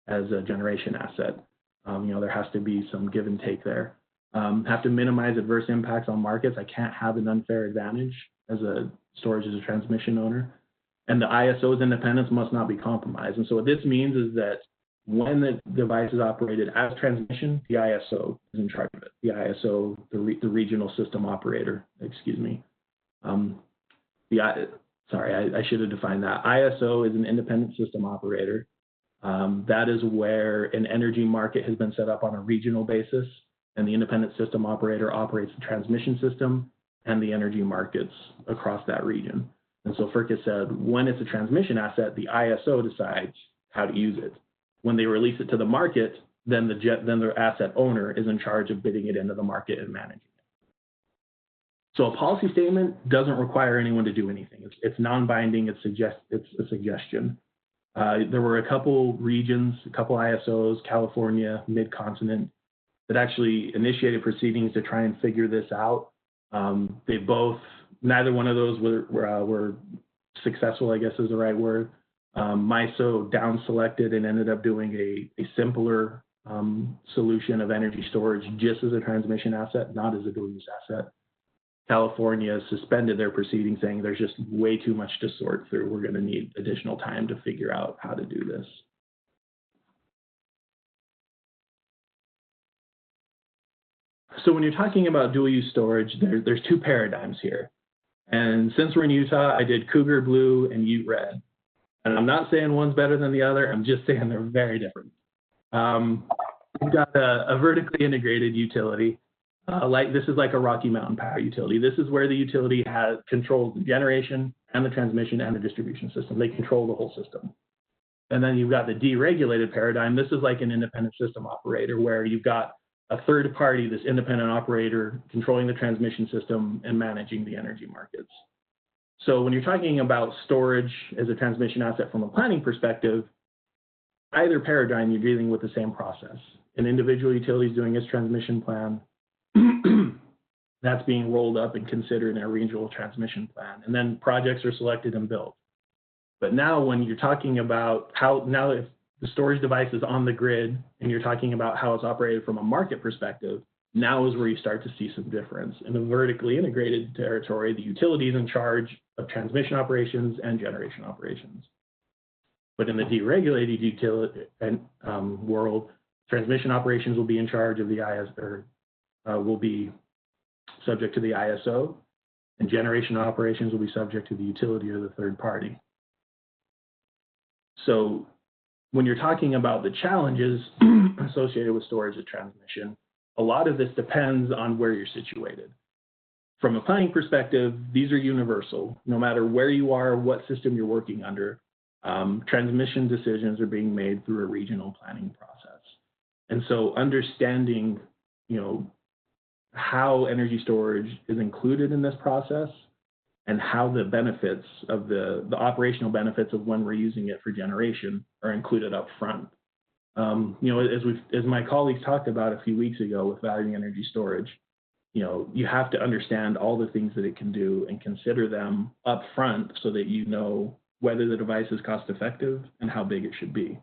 as a generation asset. There has to be some give and take there. Have to minimize adverse impacts on markets. I can't have an unfair advantage as a storage as a transmission owner. And the ISO's independence must not be compromised. And so what this means is that when the device is operated as transmission, the ISO is in charge of it. The ISO, the regional system operator, excuse me. Sorry, I should have defined that. ISO is an independent system operator. That is where an energy market has been set up on a regional basis, and the independent system operator operates the transmission system and the energy markets across that region. And so FERC has said, when it's a transmission asset, the ISO decides how to use it. When they release it to the market, then the asset owner is in charge of bidding it into the market and managing it. So a policy statement doesn't require anyone to do anything. It's non-binding, it's a suggestion. There were a couple regions, a couple ISOs, California, mid-continent, that actually initiated proceedings to try and figure this out. Neither one of those were successful, I guess is the right word. MISO down selected and ended up doing a simpler solution of energy storage just as a transmission asset, not as a dual use asset. California suspended their proceedings, saying there's just way too much to sort through. We're going to need additional time to figure out how to do this. So when you're talking about dual use storage, there's two paradigms here. And since we're in Utah, I did Cougar Blue and Ute Red. And I'm not saying one's better than the other. I'm just saying they're very different. We've got a vertically integrated utility. This is like a Rocky Mountain Power utility. This is where the utility controls the generation and the transmission and the distribution system. They control the whole system. And then you've got the deregulated paradigm. This is like an independent system operator where you've got a third party, this independent operator, controlling the transmission system and managing the energy markets. So when you're talking about storage as a transmission asset from a planning perspective, either paradigm, you're dealing with the same process. An individual utility is doing its transmission plan. That's being rolled up and considered in a regional transmission plan. And then projects are selected and built. But now when you're talking about if the storage device is on the grid and you're talking about how it's operated from a market perspective, now is where you start to see some difference. In the vertically integrated territory, the utility is in charge of transmission operations and generation operations. But in the deregulated utility world, transmission operations will be in charge of the will be subject to the ISO, and generation operations will be subject to the utility or the third party. So when you're talking about the challenges associated with storage and transmission, a lot of this depends on where you're situated. From a planning perspective, these are universal. No matter where you are, what system you're working under, transmission decisions are being made through a regional planning process. And so understanding, how energy storage is included in this process and how the benefits of the operational benefits of when we're using it for generation are included up front. As my colleagues talked about a few weeks ago with valuing energy storage, you have to understand all the things that it can do and consider them up front so that you know whether the device is cost effective and how big it should be.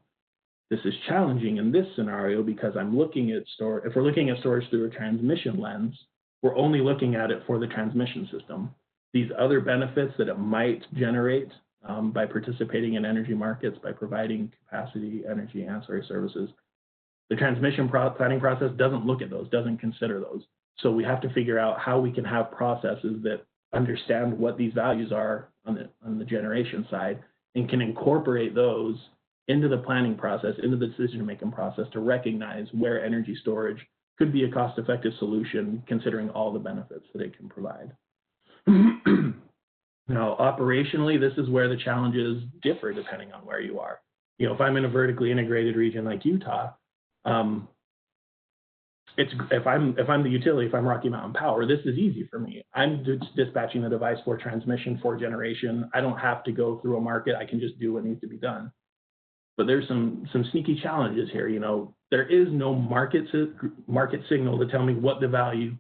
This is challenging in this scenario because if we're looking at storage through a transmission lens, we're only looking at it for the transmission system. These other benefits that it might generate by participating in energy markets, by providing capacity, energy, ancillary services, the transmission planning process doesn't look at those, doesn't consider those. So we have to figure out how we can have processes that understand what these values are on the generation side and can incorporate those into the planning process, into the decision-making process to recognize where energy storage could be a cost-effective solution considering all the benefits that it can provide. Now, operationally, this is where the challenges differ depending on where you are. If I'm in a vertically integrated region like Utah, if I'm the utility, if I'm Rocky Mountain Power, this is easy for me. I'm just dispatching the device for transmission, for generation. I don't have to go through a market. I can just do what needs to be done. But there's some sneaky challenges here. There is no market signal to tell me what the value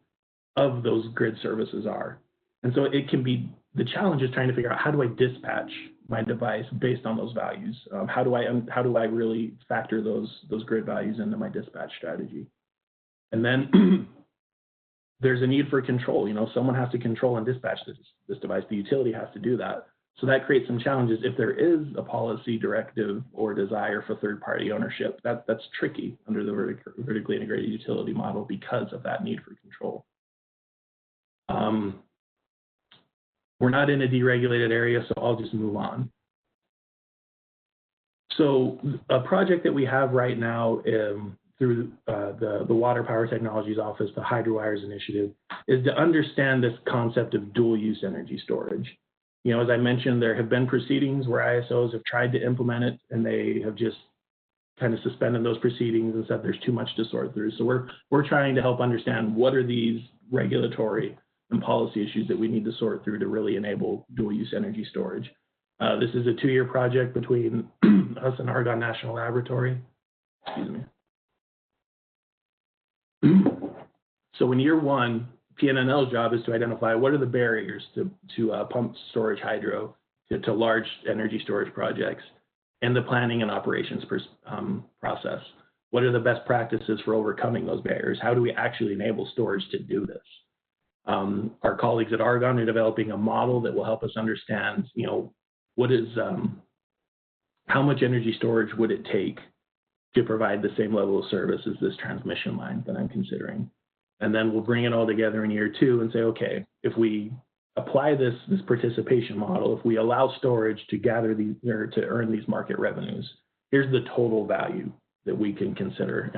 of those grid services are. And so the challenge is trying to figure out how do I dispatch my device based on those values? How do I really factor those grid values into my dispatch strategy? And then there's a need for control. Someone has to control and dispatch this device. The utility has to do that. So that creates some challenges if there is a policy directive or desire for third-party ownership. That's tricky under the vertically integrated utility model because of that need for control. We're not in a deregulated area, so I'll just move on. So a project that we have right now through the Water Power Technologies Office, the HydroWires Initiative, is to understand this concept of dual-use energy storage. As I mentioned, there have been proceedings where ISOs have tried to implement it, and they have just kind of suspended those proceedings and said there's too much to sort through. So we're trying to help understand what are these regulatory and policy issues that we need to sort through to really enable dual-use energy storage. This is a 2-year project between us and Argonne National Laboratory. Excuse me. So in year 1, PNNL's job is to identify what are the barriers to pump storage hydro to large energy storage projects and the planning and operations process. What are the best practices for overcoming those barriers? How do we actually enable storage to do this? Our colleagues at Argonne are developing a model that will help us understand, how much energy storage would it take to provide the same level of service as this transmission line that I'm considering. And then we'll bring it all together in year 2 and say, okay, if we apply this participation model, if we allow storage to gather these or to earn these market revenues, here's the total value that we can consider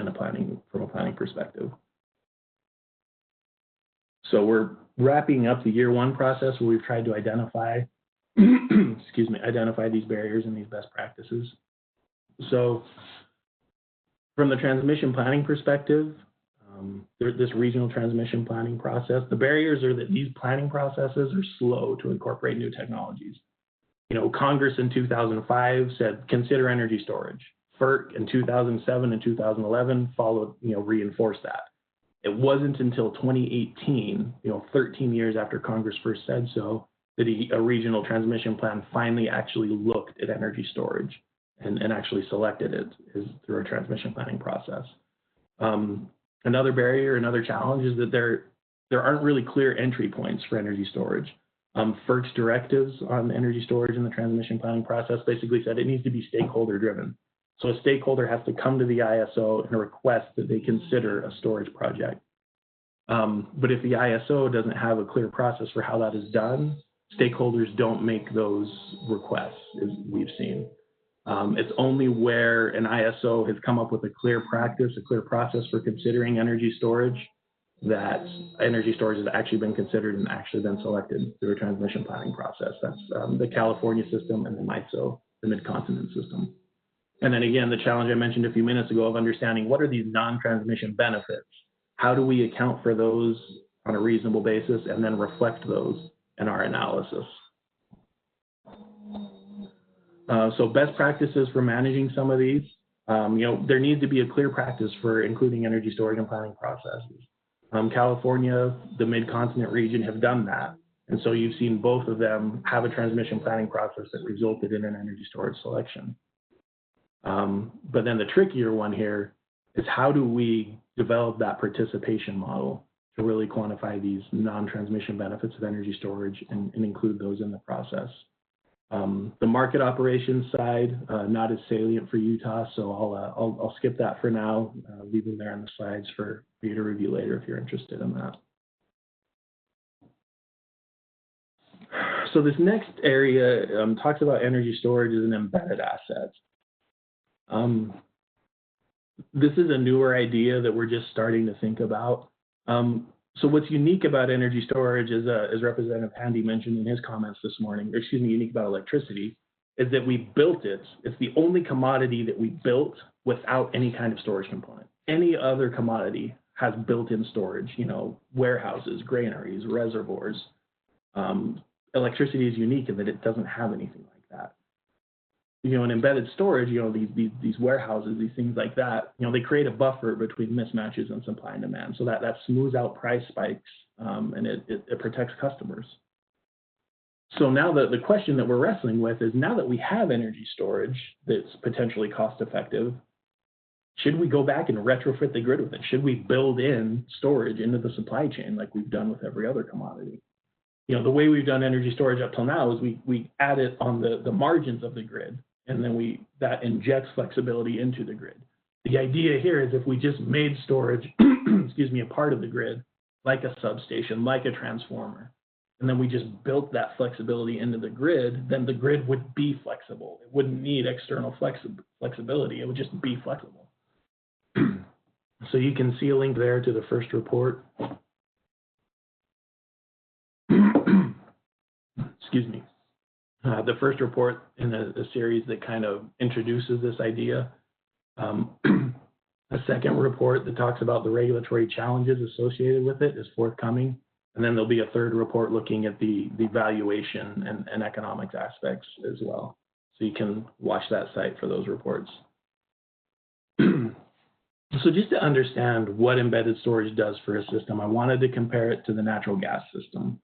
from a planning perspective. So we're wrapping up the year 1 process where we've tried to identify, identify these barriers and these best practices. So from the transmission planning perspective, this regional transmission planning process, the barriers are that these planning processes are slow to incorporate new technologies. Congress in 2005 said, consider energy storage. FERC in 2007 and 2011 followed, reinforced that. It wasn't until 2018, 13 years after Congress first said so, that a regional transmission plan finally actually looked at energy storage and actually selected it through a transmission planning process. Another barrier, another challenge is that there aren't really clear entry points for energy storage. FERC's directives on energy storage in the transmission planning process basically said it needs to be stakeholder driven. So a stakeholder has to come to the ISO and request that they consider a storage project. But if the ISO doesn't have a clear process for how that is done, stakeholders don't make those requests, as we've seen. It's only where an ISO has come up with a clear practice, a clear process for considering energy storage, that energy storage has actually been considered and actually been selected through a transmission planning process. That's the California system and the MISO, the Mid-Continent system. And then again, the challenge I mentioned a few minutes ago of understanding what are these non-transmission benefits? How do we account for those on a reasonable basis and then reflect those in our analysis? So best practices for managing some of these, there needs to be a clear practice for including energy storage and planning processes. California, the Mid-Continent region have done that. And so you've seen both of them have a transmission planning process that resulted in an energy storage selection. But then the trickier one here is how do we develop that participation model to really quantify these non-transmission benefits of energy storage and include those in the process. The market operations side, not as salient for Utah, so I'll skip that for now, leave them there on the slides for you to review later if you're interested in that. So this next area talks about energy storage as an embedded asset. This is a newer idea that we're just starting to think about. So what's unique about energy storage, as Representative Handy mentioned in his comments this morning, or excuse me, unique about electricity, is that we built it. It's the only commodity that we built without any kind of storage component. Any other commodity has built-in storage, warehouses, granaries, reservoirs. Electricity is unique in that it doesn't have anything like that. In embedded storage, these warehouses, these things like that, they create a buffer between mismatches and supply and demand. So that smooths out price spikes and it protects customers. So now the question that we're wrestling with is, now that we have energy storage that's potentially cost effective, should we go back and retrofit the grid with it? Should we build in storage into the supply chain like we've done with every other commodity? The way we've done energy storage up till now is we add it on the margins of the grid, and then that injects flexibility into the grid. The idea here is if we just made storage, a part of the grid, like a substation, like a transformer, and then we just built that flexibility into the grid, then the grid would be flexible. It wouldn't need external flexibility. It would just be flexible. So you can see a link there to the first report. The first report in a series that kind of introduces this idea. A second report that talks about the regulatory challenges associated with it is forthcoming. And then there'll be a third report looking at the valuation and economics aspects as well. So you can watch that site for those reports. So just to understand what embedded storage does for a system, I wanted to compare it to the natural gas system.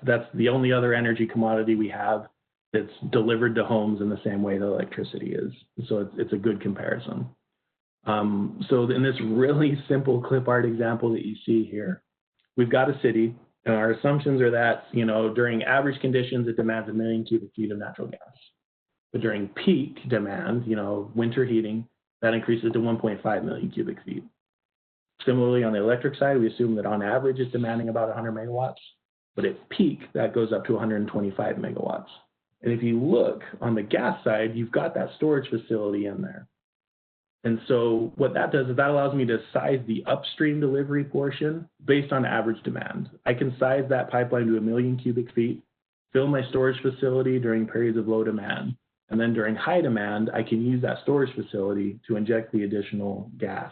That's the only other energy commodity we have that's delivered to homes in the same way that electricity is. So it's a good comparison. So in this really simple clip art example that you see here, we've got a city, and our assumptions are that, during average conditions, it demands 1 million cubic feet of natural gas. But during peak demand, winter heating, that increases to 1.5 million cubic feet. Similarly, on the electric side, we assume that on average it's demanding about 100 megawatts, but at peak, that goes up to 125 megawatts. And if you look on the gas side, you've got that storage facility in there. And so what that does is that allows me to size the upstream delivery portion based on average demand. I can size that pipeline to 1 million cubic feet, fill my storage facility during periods of low demand. And then during high demand, I can use that storage facility to inject the additional gas.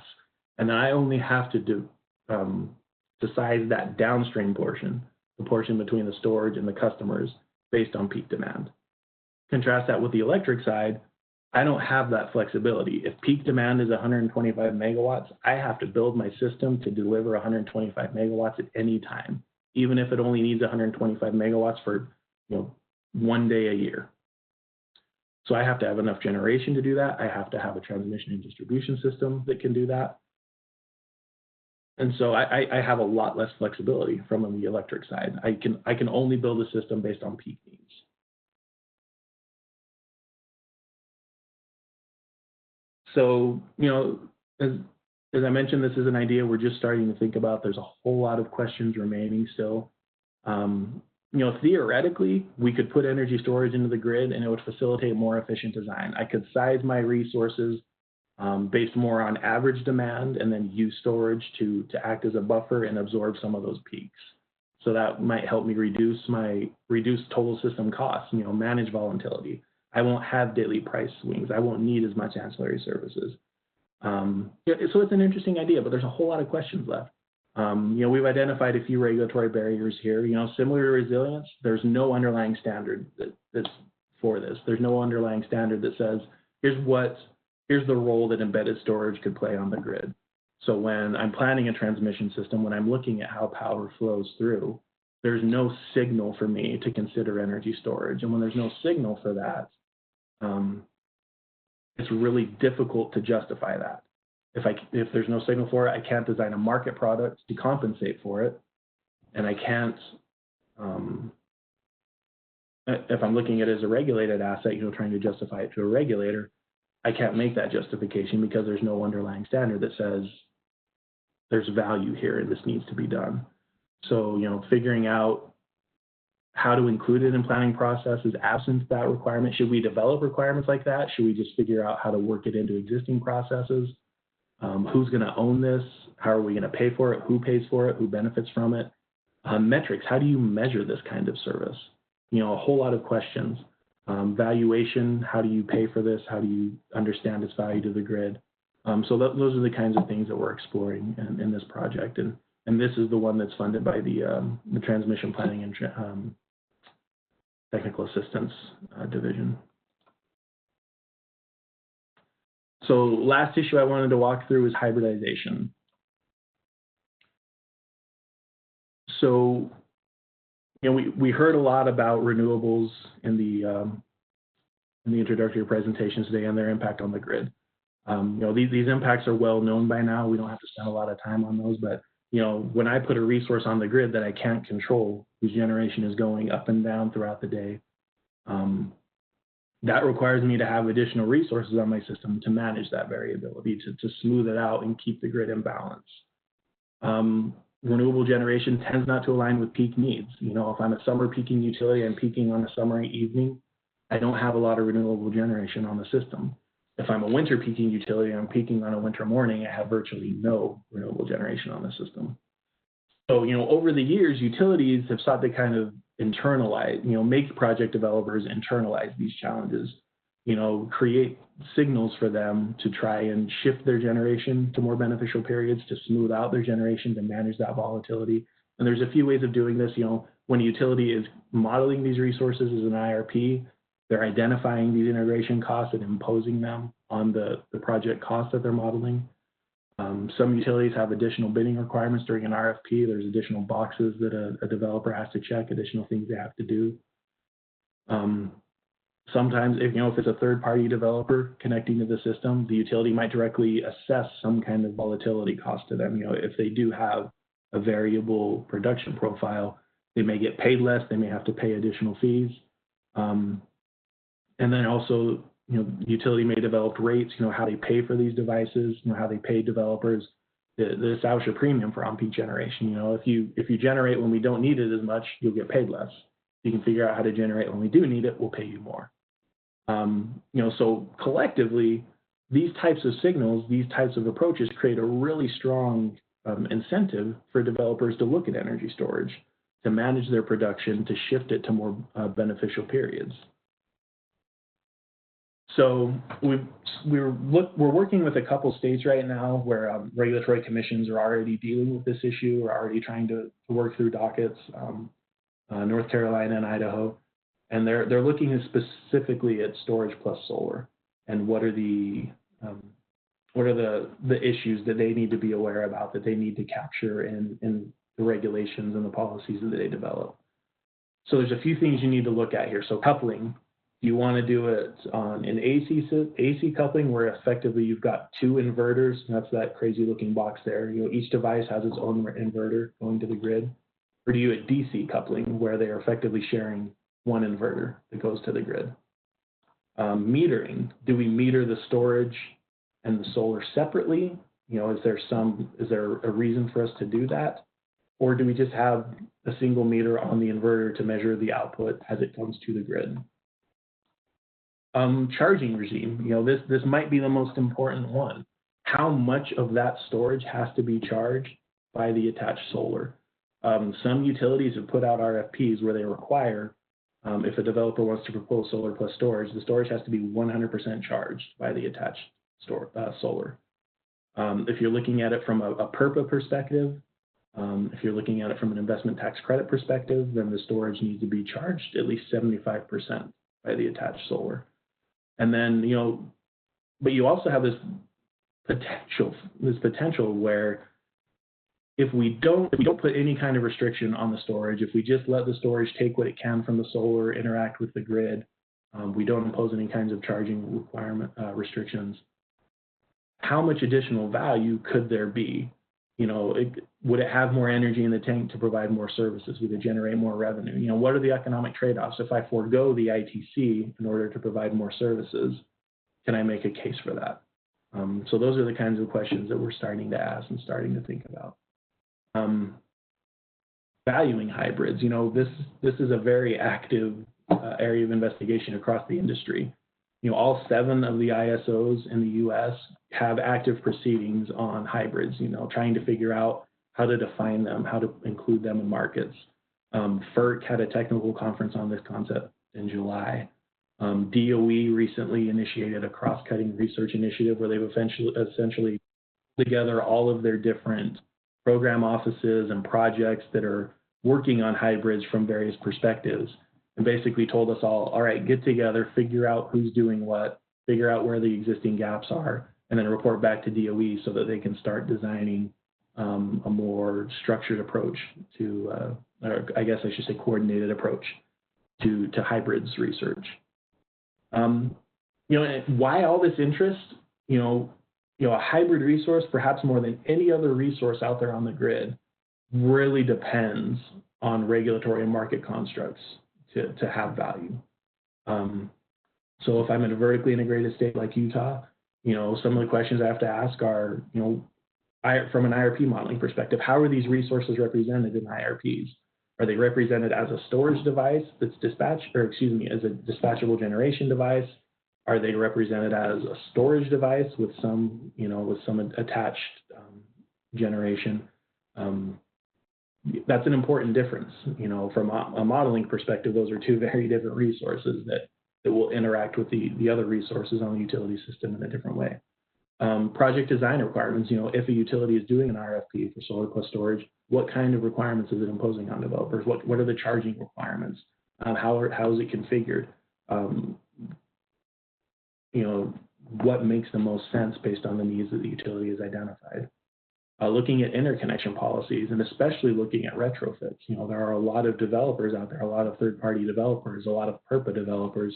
And then I only have to size that downstream portion, the portion between the storage and the customers, based on peak demand. Contrast that with the electric side, I don't have that flexibility. If peak demand is 125 megawatts, I have to build my system to deliver 125 megawatts at any time, even if it only needs 125 megawatts for 1 day a year. So I have to have enough generation to do that. I have to have a transmission and distribution system that can do that. And so I have a lot less flexibility from the electric side. I can only build a system based on peak needs. So, as I mentioned, this is an idea we're just starting to think about. There's a whole lot of questions remaining still. Theoretically, we could put energy storage into the grid and it would facilitate more efficient design. I could size my resources based more on average demand and then use storage to act as a buffer and absorb some of those peaks. So that might help me reduce total system costs, manage volatility. I won't have daily price swings. I won't need as much ancillary services. So it's an interesting idea, but there's a whole lot of questions left. We've identified a few regulatory barriers here. Similar to resilience, there's no underlying standard that's for this. There's no underlying standard that says, here's the role that embedded storage could play on the grid. So when I'm planning a transmission system, when I'm looking at how power flows through, there's no signal for me to consider energy storage. And when there's no signal for that, it's really difficult to justify that. If there's no signal for it, I can't design a market product to compensate for it. And I can't, if I'm looking at it as a regulated asset, trying to justify it to a regulator, I can't make that justification because there's no underlying standard that says there's value here and this needs to be done. So, figuring out how to include it in planning process is absent that requirement. Should we develop requirements like that? Should we just figure out how to work it into existing processes? Who's going to own this? How are we going to pay for it? Who pays for it? Who benefits from it? Metrics, how do you measure this kind of service? A whole lot of questions. Valuation, how do you pay for this? How do you understand its value to the grid? So those are the kinds of things that we're exploring in this project. And this is the one that's funded by the Transmission Planning and Technical Assistance Division. So last issue I wanted to walk through is hybridization. So, we heard a lot about renewables in the introductory presentations today and their impact on the grid. These impacts are well known by now. We don't have to spend a lot of time on those, but when I put a resource on the grid that I can't control, whose generation is going up and down throughout the day, that requires me to have additional resources on my system to manage that variability, to smooth it out and keep the grid in balance. Renewable generation tends not to align with peak needs. If I'm a summer peaking utility and peaking on a summer evening, I don't have a lot of renewable generation on the system. If I'm a winter peaking utility and I'm peaking on a winter morning, I have virtually no renewable generation on the system. So, over the years, utilities have sought to kind of internalize, make project developers internalize these challenges, create signals for them to try and shift their generation to more beneficial periods, to smooth out their generation, to manage that volatility. And there's a few ways of doing this. When a utility is modeling these resources as an IRP, they're identifying these integration costs and imposing them on the project costs that they're modeling. Some utilities have additional bidding requirements during an RFP. There's additional boxes that a developer has to check, additional things they have to do. Sometimes, if it's a third-party developer connecting to the system, the utility might directly assess some kind of volatility cost to them. If they do have a variable production profile, they may get paid less. They may have to pay additional fees. And then also, the utility may develop rates, how they pay for these devices, how they pay developers. the establish a premium for on-peak generation. If you generate when we don't need it as much, you'll get paid less. If you can figure out how to generate when we do need it, we'll pay you more. So collectively, these types of signals, these types of approaches create a really strong incentive for developers to look at energy storage, to manage their production, to shift it to more beneficial periods. So we're working with a couple states right now where regulatory commissions are already dealing with this issue, are already trying to work through dockets, North Carolina and Idaho, and they're looking specifically at storage plus solar and what are the issues that they need to be aware about, that they need to capture in the regulations and the policies that they develop. So there's a few things you need to look at here. So coupling. You want to do it on an AC coupling where effectively you've got two inverters. That's that crazy looking box there. Each device has its own inverter going to the grid. Or do you do a DC coupling where they are effectively sharing one inverter that goes to the grid? Metering. Do we meter the storage and the solar separately? Is there a reason for us to do that? Or do we just have a single meter on the inverter to measure the output as it comes to the grid? Charging regime, this might be the most important one. How much of that storage has to be charged by the attached solar? Some utilities have put out RFPs where they require, if a developer wants to propose solar plus storage, the storage has to be 100% charged by the attached solar. If you're looking at it from a PURPA perspective, if you're looking at it from an investment tax credit perspective, then the storage needs to be charged at least 75% by the attached solar. And then, but you also have this potential where if we don't put any kind of restriction on the storage, if we just let the storage take what it can from the solar, interact with the grid, we don't impose any kinds of charging restrictions, how much additional value could there be? Would it have more energy in the tank to provide more services? Would it generate more revenue? What are the economic trade-offs? If I forego the ITC in order to provide more services, can I make a case for that? So those are the kinds of questions that we're starting to ask and starting to think about. Valuing hybrids. This is a very active area of investigation across the industry. All 7 of the ISOs in the U.S. have active proceedings on hybrids, trying to figure out how to define them, how to include them in markets. FERC had a technical conference on this concept in July. DOE recently initiated a cross-cutting research initiative where they've essentially put together all of their different program offices and projects that are working on hybrids from various perspectives, and basically told us all right, get together, figure out who's doing what, figure out where the existing gaps are, and then report back to DOE so that they can start designing a more structured approach to, or I guess I should say coordinated approach to hybrids research. Why all this interest? A hybrid resource, perhaps more than any other resource out there on the grid, really depends on regulatory and market constructs to have value. So if I'm in a vertically integrated state like Utah, some of the questions I have to ask are, from an IRP modeling perspective, how are these resources represented in IRPs? Are they represented as a storage device that's as a dispatchable generation device? Are they represented as a storage device with some attached generation? That's an important difference. From a modeling perspective, those are 2 very different resources that will interact with the other resources on the utility system in a different way. Project design requirements, if a utility is doing an RFP for solar plus storage, what kind of requirements is it imposing on developers? What are the charging requirements? How is it configured? What makes the most sense based on the needs that the utility has identified? Looking at interconnection policies and especially looking at retrofits. There are a lot of developers out there, a lot of third-party developers, a lot of PURPA developers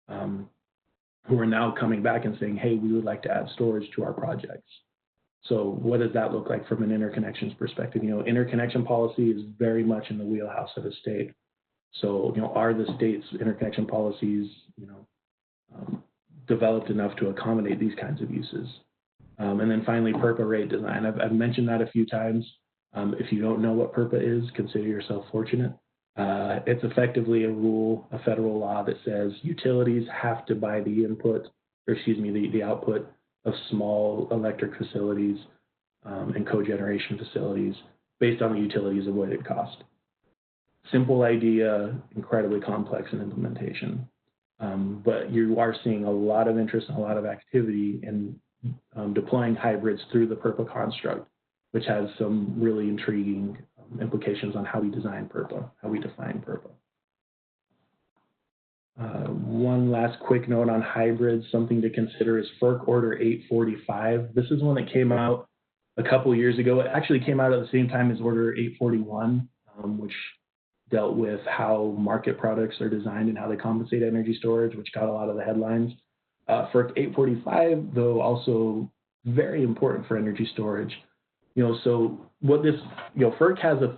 who are now coming back and saying, hey, we would like to add storage to our projects. So what does that look like from an interconnections perspective? Interconnection policy is very much in the wheelhouse of a state. So, are the state's interconnection policies, developed enough to accommodate these kinds of uses? And then finally, PURPA rate design. I've mentioned that a few times. If you don't know what PURPA is, consider yourself fortunate. It's effectively a rule, a federal law that says utilities have to buy the the output of small electric facilities and cogeneration facilities based on the utility's avoided cost. Simple idea, incredibly complex in implementation. But you are seeing a lot of interest and a lot of activity in deploying hybrids through the PURPA construct, which has some really intriguing implications on how we design PURPA, how we define PURPA. One last quick note on hybrids, something to consider is FERC Order 845. This is one that came out a couple years ago. It actually came out at the same time as Order 841, which dealt with how market products are designed and how they compensate energy storage, which got a lot of the headlines. FERC 845, though, also very important for energy storage. So what this, FERC has a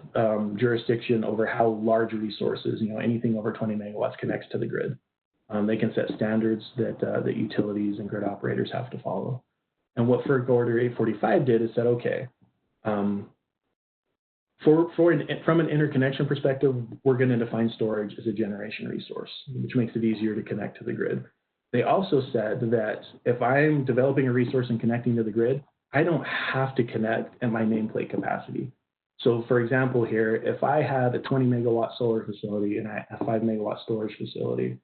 jurisdiction over how large resources, anything over 20 megawatts connects to the grid. They can set standards that utilities and grid operators have to follow. And what FERC Order 845 did is said, okay, from an interconnection perspective, we're going to define storage as a generation resource, which makes it easier to connect to the grid. They also said that if I'm developing a resource and connecting to the grid, I don't have to connect at my nameplate capacity. So for example here, if I had a 20 megawatt solar facility and a 5 megawatt storage facility,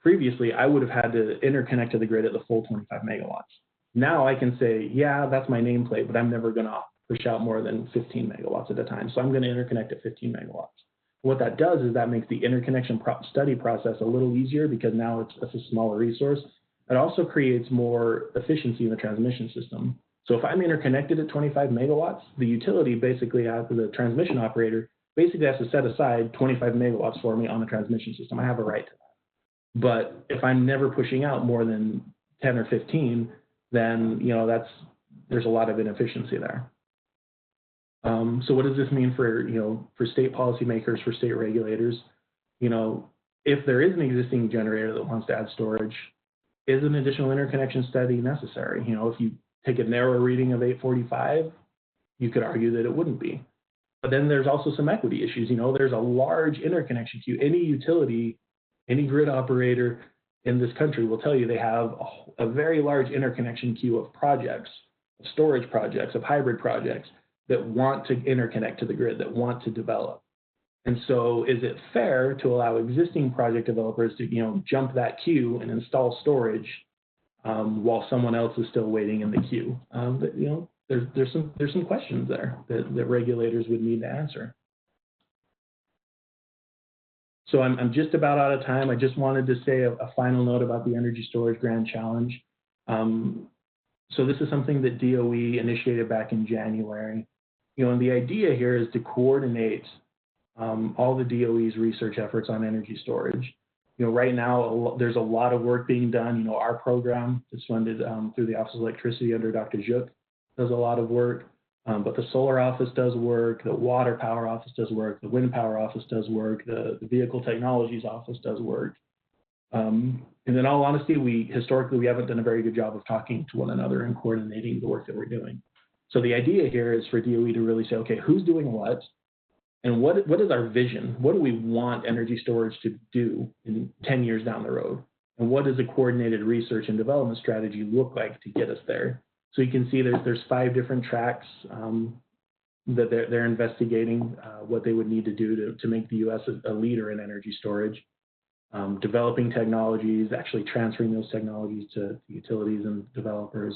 previously I would have had to interconnect to the grid at the full 25 megawatts. Now I can say, yeah, that's my nameplate, but I'm never going to push out more than 15 megawatts at a time. So I'm going to interconnect at 15 megawatts. What that does is that makes the interconnection study process a little easier because now it's a smaller resource. It also creates more efficiency in the transmission system. So if I'm interconnected at 25 megawatts, the utility basically has, the transmission operator basically has to set aside 25 megawatts for me on the transmission system. I have a right to that. But if I'm never pushing out more than 10 or 15, then there's a lot of inefficiency there. So what does this mean for state policymakers, for state regulators? If there is an existing generator that wants to add storage, is an additional interconnection study necessary? If you take a narrow reading of 845, you could argue that it wouldn't be. But then there's also some equity issues. There's a large interconnection queue. Any utility, any grid operator in this country will tell you they have a very large interconnection queue of projects, of storage projects, of hybrid projects that want to interconnect to the grid, that want to develop. And so is it fair to allow existing project developers to jump that queue and install storage while someone else is still waiting in the queue? But, there's some questions there that regulators would need to answer. So I'm just about out of time. I just wanted to say a final note about the Energy Storage Grand Challenge. So this is something that DOE initiated back in January. And the idea here is to coordinate all the DOE's research efforts on energy storage. Right now, there's a lot of work being done. Our program is funded through the Office of Electricity under Dr. Gyuk, does a lot of work. But the Solar Office does work, the Water Power Office does work, the Wind Power Office does work, the Vehicle Technologies Office does work. And in all honesty, historically, we haven't done a very good job of talking to one another and coordinating the work that we're doing. So the idea here is for DOE to really say, okay, who's doing what? And what is our vision? What do we want energy storage to do in 10 years down the road? And what does a coordinated research and development strategy look like to get us there? So you can see there's 5 different tracks that they're investigating what they would need to do to make the U.S. a leader in energy storage. Developing technologies, actually transferring those technologies to utilities and developers.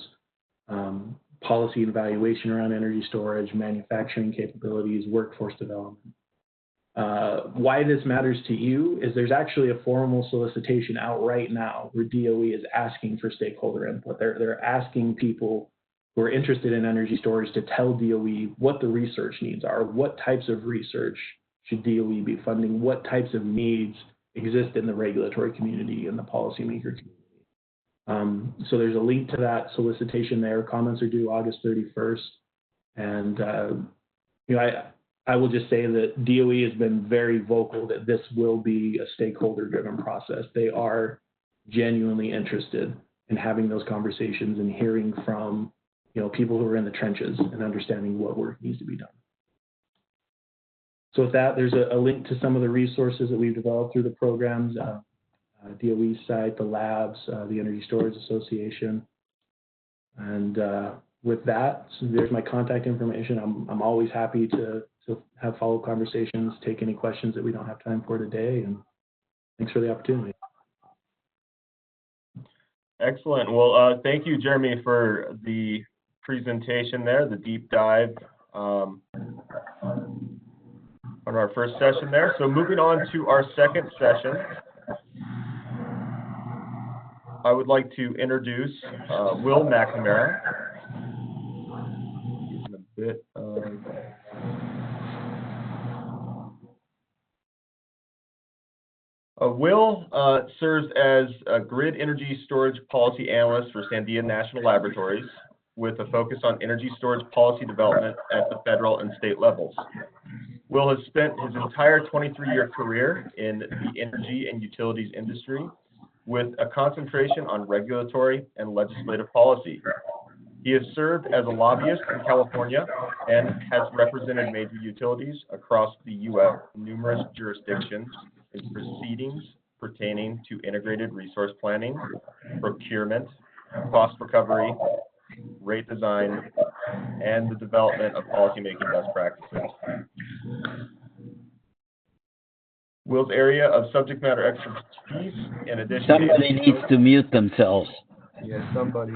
Policy and evaluation around energy storage, manufacturing capabilities, workforce development. Why this matters to you is there's actually a formal solicitation out right now where DOE is asking for stakeholder input. They're asking people who are interested in energy storage to tell DOE what the research needs are, what types of research should DOE be funding, what types of needs exist in the regulatory community and the policymaker community. So there's a link to that solicitation there. Comments are due August 31st. And, I will just say that DOE has been very vocal that this will be a stakeholder-driven process. They are genuinely interested and having those conversations and hearing from, people who are in the trenches and understanding what work needs to be done. So with that, there's a link to some of the resources that we've developed through the programs, DOE site, the labs, the Energy Storage Association. And with that, so there's my contact information. I'm always happy to have follow-up conversations, take any questions that we don't have time for today, and thanks for the opportunity. Excellent. Well, thank you, Jeremy, for the presentation there, the deep dive on our first session there. So moving on to our second session, I would like to introduce Will McNamara. Using a bit of... Will serves as a grid energy storage policy analyst for Sandia National Laboratories with a focus on energy storage policy development at the federal and state levels. Will has spent his entire 23-year career in the energy and utilities industry with a concentration on regulatory and legislative policy. He has served as a lobbyist in California and has represented major utilities across the U.S. in numerous jurisdictions in proceedings pertaining to integrated resource planning, procurement, cost recovery, rate design, and the development of policymaking best practices. Will's area of subject matter expertise, in addition Somebody needs to mute themselves. Yeah, somebody.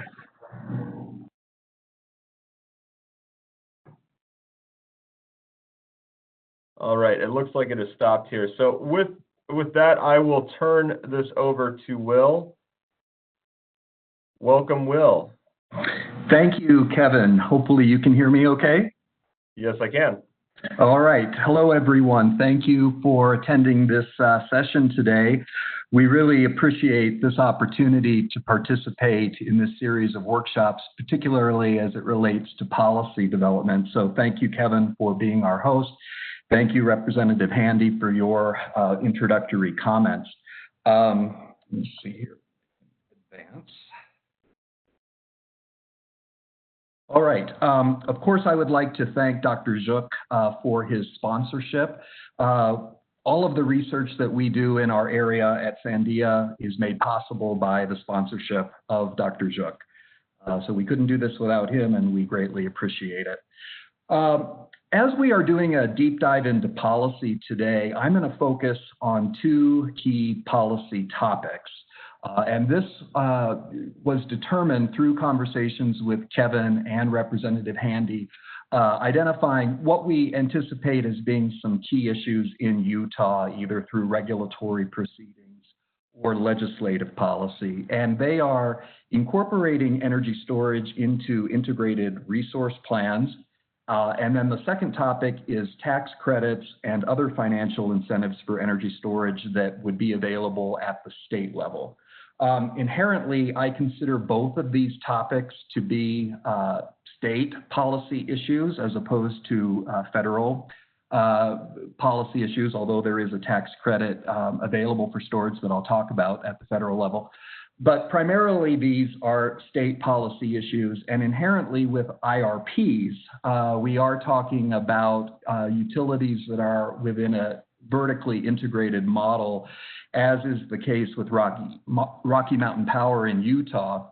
All right, it looks like it has stopped here. So with that, I will turn this over to Will. Welcome, Will. Thank you, Kevin. Hopefully you can hear me okay. Yes, I can. All right. Hello, everyone. Thank you for attending this session today. We really appreciate this opportunity to participate in this series of workshops, particularly as it relates to policy development. So thank you, Kevin, for being our host. Thank you, Representative Handy, for your introductory comments. Let me see here. Advance. All right. Of course, I would like to thank Dr. Gyuk for his sponsorship. All of the research that we do in our area at Sandia is made possible by the sponsorship of Dr. Gyuk. So we couldn't do this without him, and we greatly appreciate it. As we are doing a deep dive into policy today, I'm going to focus on two key policy topics. And this was determined through conversations with Kevin and Representative Handy, identifying what we anticipate as being some key issues in Utah, either through regulatory proceedings or legislative policy. And they are incorporating energy storage into integrated resource plans. And then the second topic is tax credits and other financial incentives for energy storage that would be available at the state level. Inherently, I consider both of these topics to be state policy issues as opposed to federal policy issues, although there is a tax credit available for storage that I'll talk about at the federal level. But primarily, these are state policy issues, and inherently with IRPs, we are talking about utilities that are within a vertically integrated model, as is the case with Rocky Mountain Power in Utah.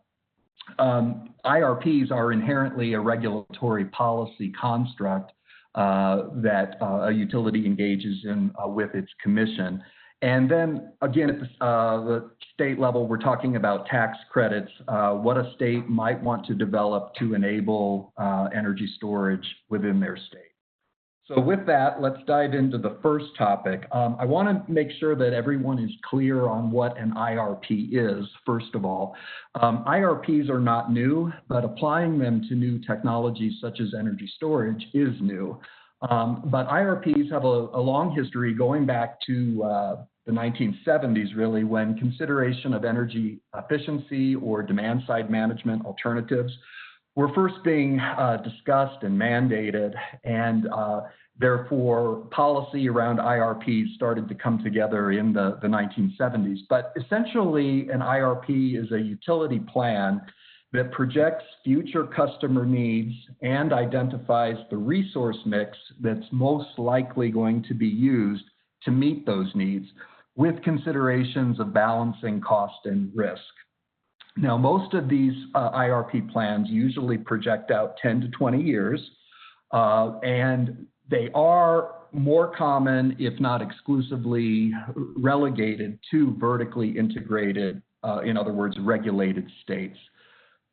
IRPs are inherently a regulatory policy construct that a utility engages in with its commission. And then again, at the state level, we're talking about tax credits, what a state might want to develop to enable energy storage within their state. So with that, let's dive into the first topic. I want to make sure that everyone is clear on what an IRP is, first of all. IRPs are not new, but applying them to new technologies such as energy storage is new. But IRPs have a long history going back to the 1970s, really, when consideration of energy efficiency or demand-side management alternatives were first being discussed and mandated. And Therefore, policy around IRPs started to come together in the 1970s. But essentially, an IRP is a utility plan that projects future customer needs and identifies the resource mix that's most likely going to be used to meet those needs, with considerations of balancing cost and risk. Now, most of these IRP plans usually project out 10 to 20 years, and they are more common, if not exclusively, relegated to vertically integrated, in other words, regulated states.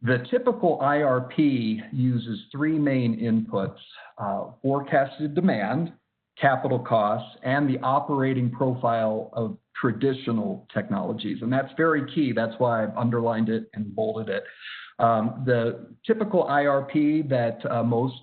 The typical IRP uses three main inputs: forecasted demand, capital costs, and the operating profile of traditional technologies. And that's very key. That's why I've underlined it and bolded it. The typical IRP that most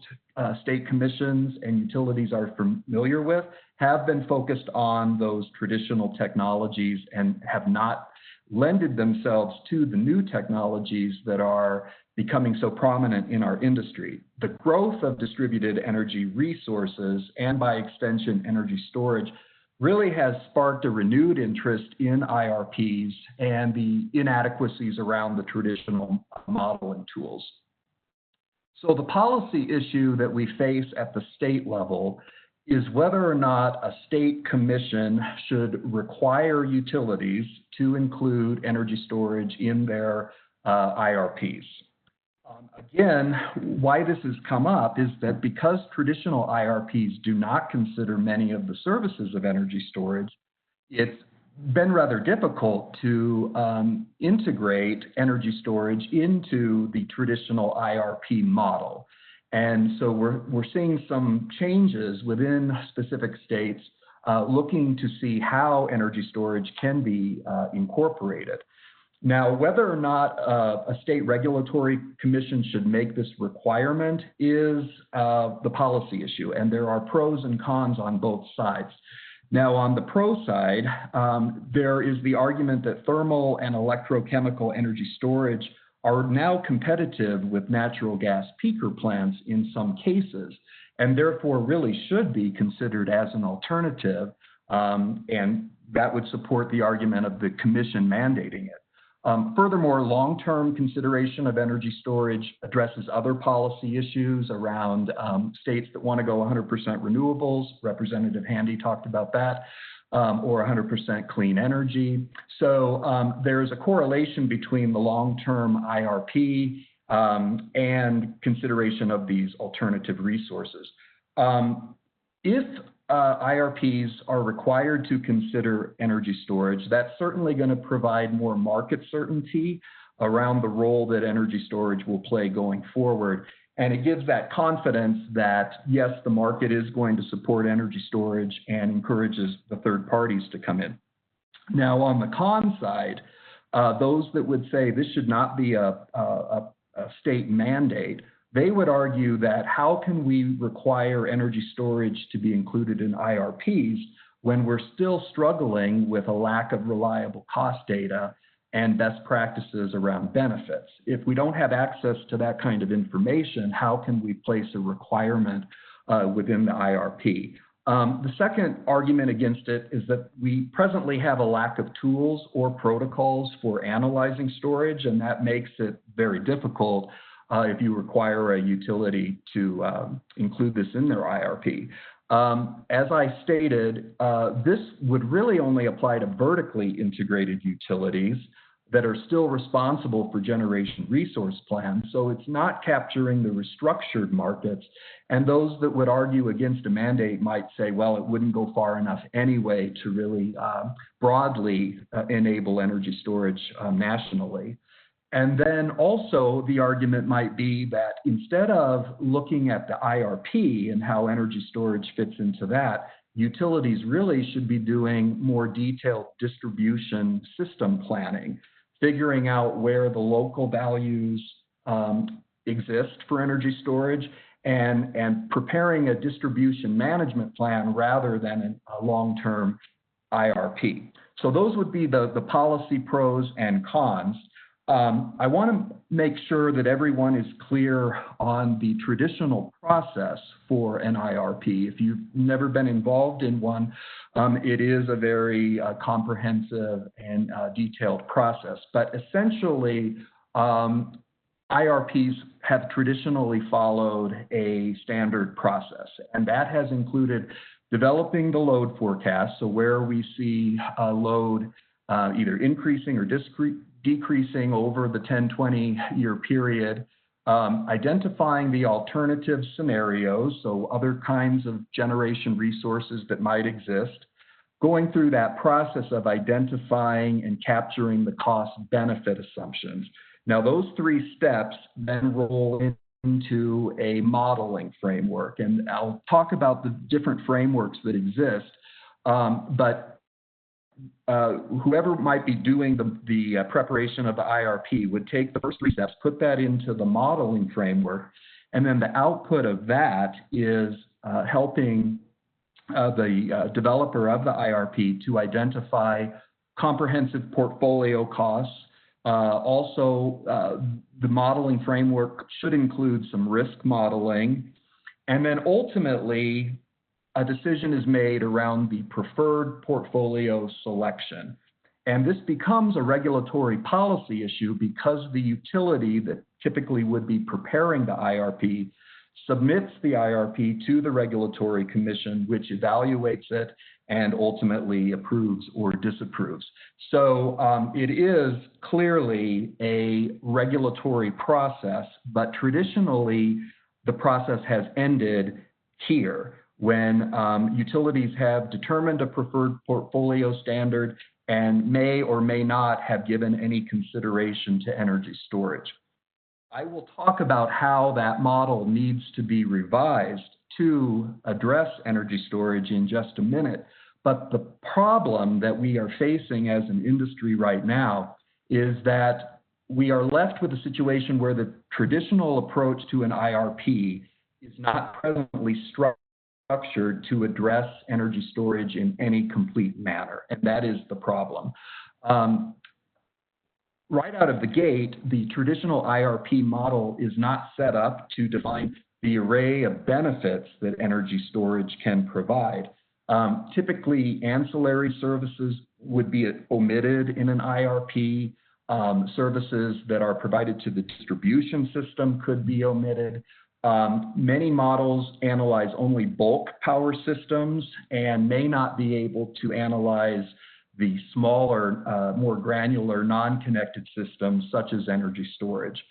state commissions and utilities are familiar with have been focused on those traditional technologies and have not lended themselves to the new technologies that are becoming so prominent in our industry. The growth of distributed energy resources, and by extension energy storage, really has sparked a renewed interest in IRPs and the inadequacies around the traditional modeling tools. So the policy issue that we face at the state level is whether or not a state commission should require utilities to include energy storage in their IRPs. Again, why this has come up is that because traditional IRPs do not consider many of the services of energy storage, it's been rather difficult to integrate energy storage into the traditional IRP model. And so we're seeing some changes within specific states looking to see how energy storage can be incorporated. Now, whether or not a state regulatory commission should make this requirement is the policy issue, and there are pros and cons on both sides. Now, on the pro side, there is the argument that thermal and electrochemical energy storage are now competitive with natural gas peaker plants in some cases, and therefore really should be considered as an alternative, and that would support the argument of the commission mandating it. Furthermore, long-term consideration of energy storage addresses other policy issues around states that want to go 100% renewables. Representative Handy talked about that, or 100% clean energy. So there's a correlation between the long-term IRP and consideration of these alternative resources. If IRPs are required to consider energy storage, that's certainly going to provide more market certainty around the role that energy storage will play going forward. And it gives that confidence that, yes, the market is going to support energy storage and encourages the third parties to come in. Now, on the con side, those that would say this should not be a state mandate, they would argue that how can we require energy storage to be included in IRPs when we're still struggling with a lack of reliable cost data and best practices around benefits? If we don't have access to that kind of information, how can we place a requirement within the IRP? The second argument against it is that we presently have a lack of tools or protocols for analyzing storage, and that makes it very difficult if you require a utility to include this in their IRP. As I stated, this would really only apply to vertically integrated utilities that are still responsible for generation resource plans. So it's not capturing the restructured markets. And those that would argue against a mandate might say, well, it wouldn't go far enough anyway to really broadly enable energy storage nationally. And then also the argument might be that instead of looking at the IRP and how energy storage fits into that, utilities really should be doing more detailed distribution system planning, figuring out where the local values exist for energy storage and preparing a distribution management plan rather than a long-term IRP. So those would be the policy pros and cons. I want to make sure that everyone is clear on the traditional process for an IRP. If you've never been involved in one, it is a very comprehensive and detailed process. But essentially, IRPs have traditionally followed a standard process, and that has included developing the load forecast, so where we see a load either increasing or decreasing over the 10-20 year period, identifying the alternative scenarios, so other kinds of generation resources that might exist, going through that process of identifying and capturing the cost-benefit assumptions. Now, those three steps then roll into a modeling framework, and I'll talk about the different frameworks that exist, but whoever might be doing the preparation of the IRP would take the first three steps, put that into the modeling framework, and then the output of that is helping the developer of the IRP to identify comprehensive portfolio costs. Also, the modeling framework should include some risk modeling, and then ultimately, a decision is made around the preferred portfolio selection. And this becomes a regulatory policy issue because the utility that typically would be preparing the IRP submits the IRP to the Regulatory Commission, which evaluates it and ultimately approves or disapproves. So it is clearly a regulatory process, but traditionally the process has ended here when utilities have determined a preferred portfolio standard and may or may not have given any consideration to energy storage. I will talk about how that model needs to be revised to address energy storage in just a minute, but the problem that we are facing as an industry right now is that we are left with a situation where the traditional approach to an IRP is not presently structured to address energy storage in any complete manner, and that is the problem. Right out of the gate, the traditional IRP model is not set up to define the array of benefits that energy storage can provide. Typically, ancillary services would be omitted in an IRP. Services that are provided to the distribution system could be omitted. Many models analyze only bulk power systems and may not be able to analyze the smaller, more granular, non-connected systems such as energy storage.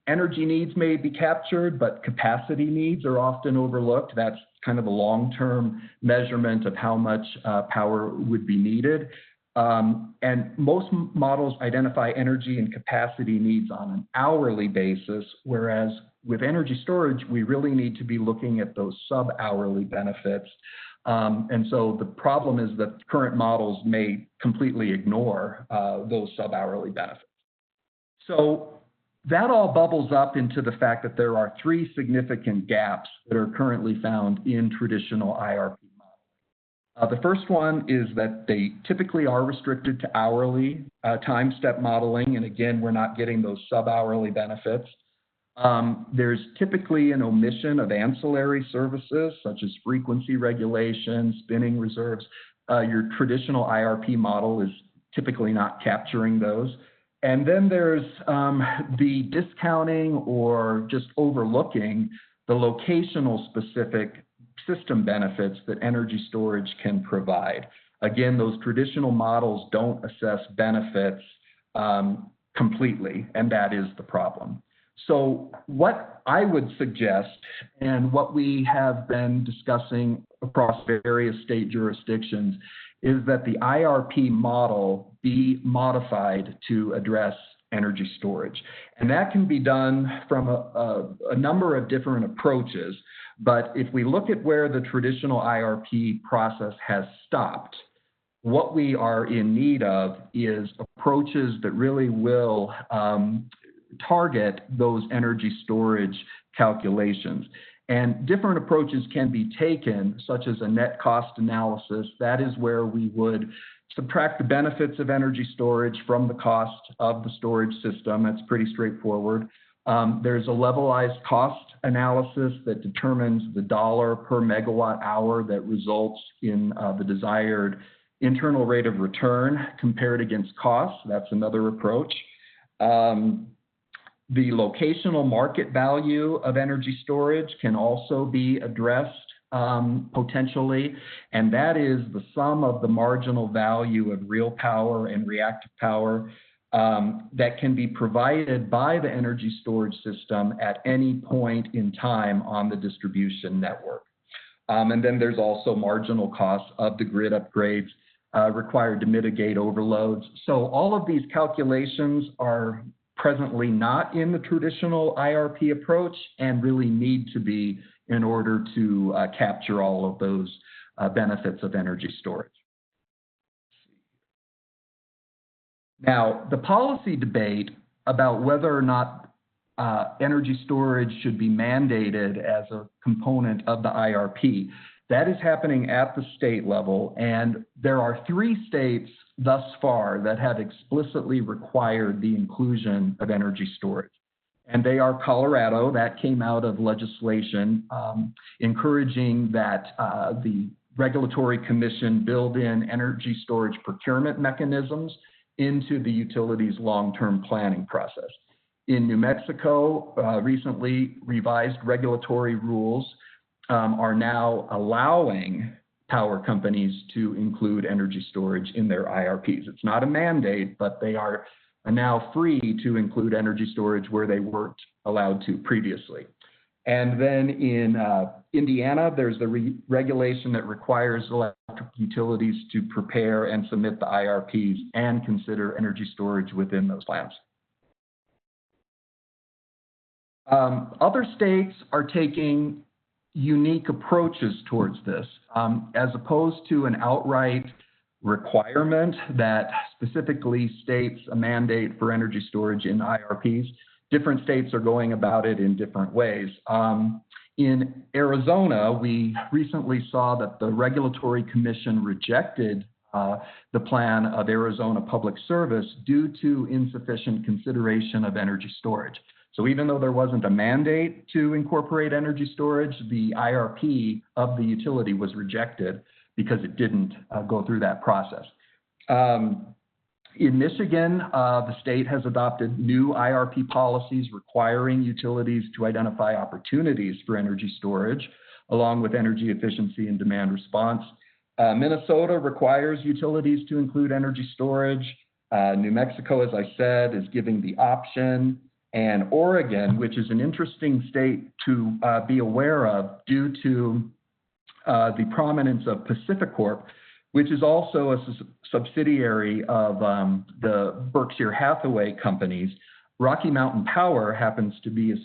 Energy needs may be captured, but capacity needs are often overlooked. That's kind of a long-term measurement of how much power would be needed. And most models identify energy and capacity needs on an hourly basis, whereas with energy storage, we really need to be looking at those sub-hourly benefits. And so the problem is that current models may completely ignore those sub-hourly benefits. So that all bubbles up into the fact that there are three significant gaps that are currently found in traditional IRP models. The first one is that they typically are restricted to hourly time step modeling, and again, we're not getting those sub-hourly benefits. There's typically an omission of ancillary services such as frequency regulation, spinning reserves. Your traditional IRP model is typically not capturing those. And then there's the discounting or just overlooking the locational specific system benefits that energy storage can provide. Again, those traditional models don't assess benefits completely, and that is the problem. So what I would suggest, and what we have been discussing across various state jurisdictions, is that the IRP model be modified to address energy storage. And that can be done from a number of different approaches. But if we look at where the traditional IRP process has stopped, what we are in need of is approaches that really will target those energy storage calculations. And different approaches can be taken, such as a net cost analysis. That is where we would subtract the benefits of energy storage from the cost of the storage system. That's pretty straightforward. There's a levelized cost analysis that determines the dollar per megawatt hour that results in the desired internal rate of return compared against cost. That's another approach. The locational market value of energy storage can also be addressed potentially, and that is the sum of the marginal value of real power and reactive power that can be provided by the energy storage system at any point in time on the distribution network. And then there's also marginal costs of the grid upgrades required to mitigate overloads. So all of these calculations are presently not in the traditional IRP approach and really need to be in order to capture all of those benefits of energy storage. Now, the policy debate about whether or not energy storage should be mandated as a component of the IRP, that is happening at the state level, and there are 3 states thus far that have explicitly required the inclusion of energy storage. And they are Colorado, that came out of legislation encouraging that the Regulatory Commission build in energy storage procurement mechanisms into the utilities' long-term planning process. In New Mexico, recently revised regulatory rules are now allowing power companies to include energy storage in their IRPs. It's not a mandate, but they are now free to include energy storage where they weren't allowed to previously. And then in Indiana, there's the regulation that requires electric utilities to prepare and submit the IRPs and consider energy storage within those plans. Other states are taking unique approaches towards this, as opposed to an outright requirement that specifically states a mandate for energy storage in IRPs. Different states are going about it in different ways. In Arizona, we recently saw that the Regulatory Commission rejected the plan of Arizona Public Service due to insufficient consideration of energy storage. So even though there wasn't a mandate to incorporate energy storage, the IRP of the utility was rejected because it didn't go through that process. In Michigan, the state has adopted new IRP policies requiring utilities to identify opportunities for energy storage, along with energy efficiency and demand response. Minnesota requires utilities to include energy storage. New Mexico, as I said, is giving the option. And Oregon, which is an interesting state to be aware of due to the prominence of PacifiCorp, which is also a subsidiary of the Berkshire Hathaway companies. Rocky Mountain Power happens to be a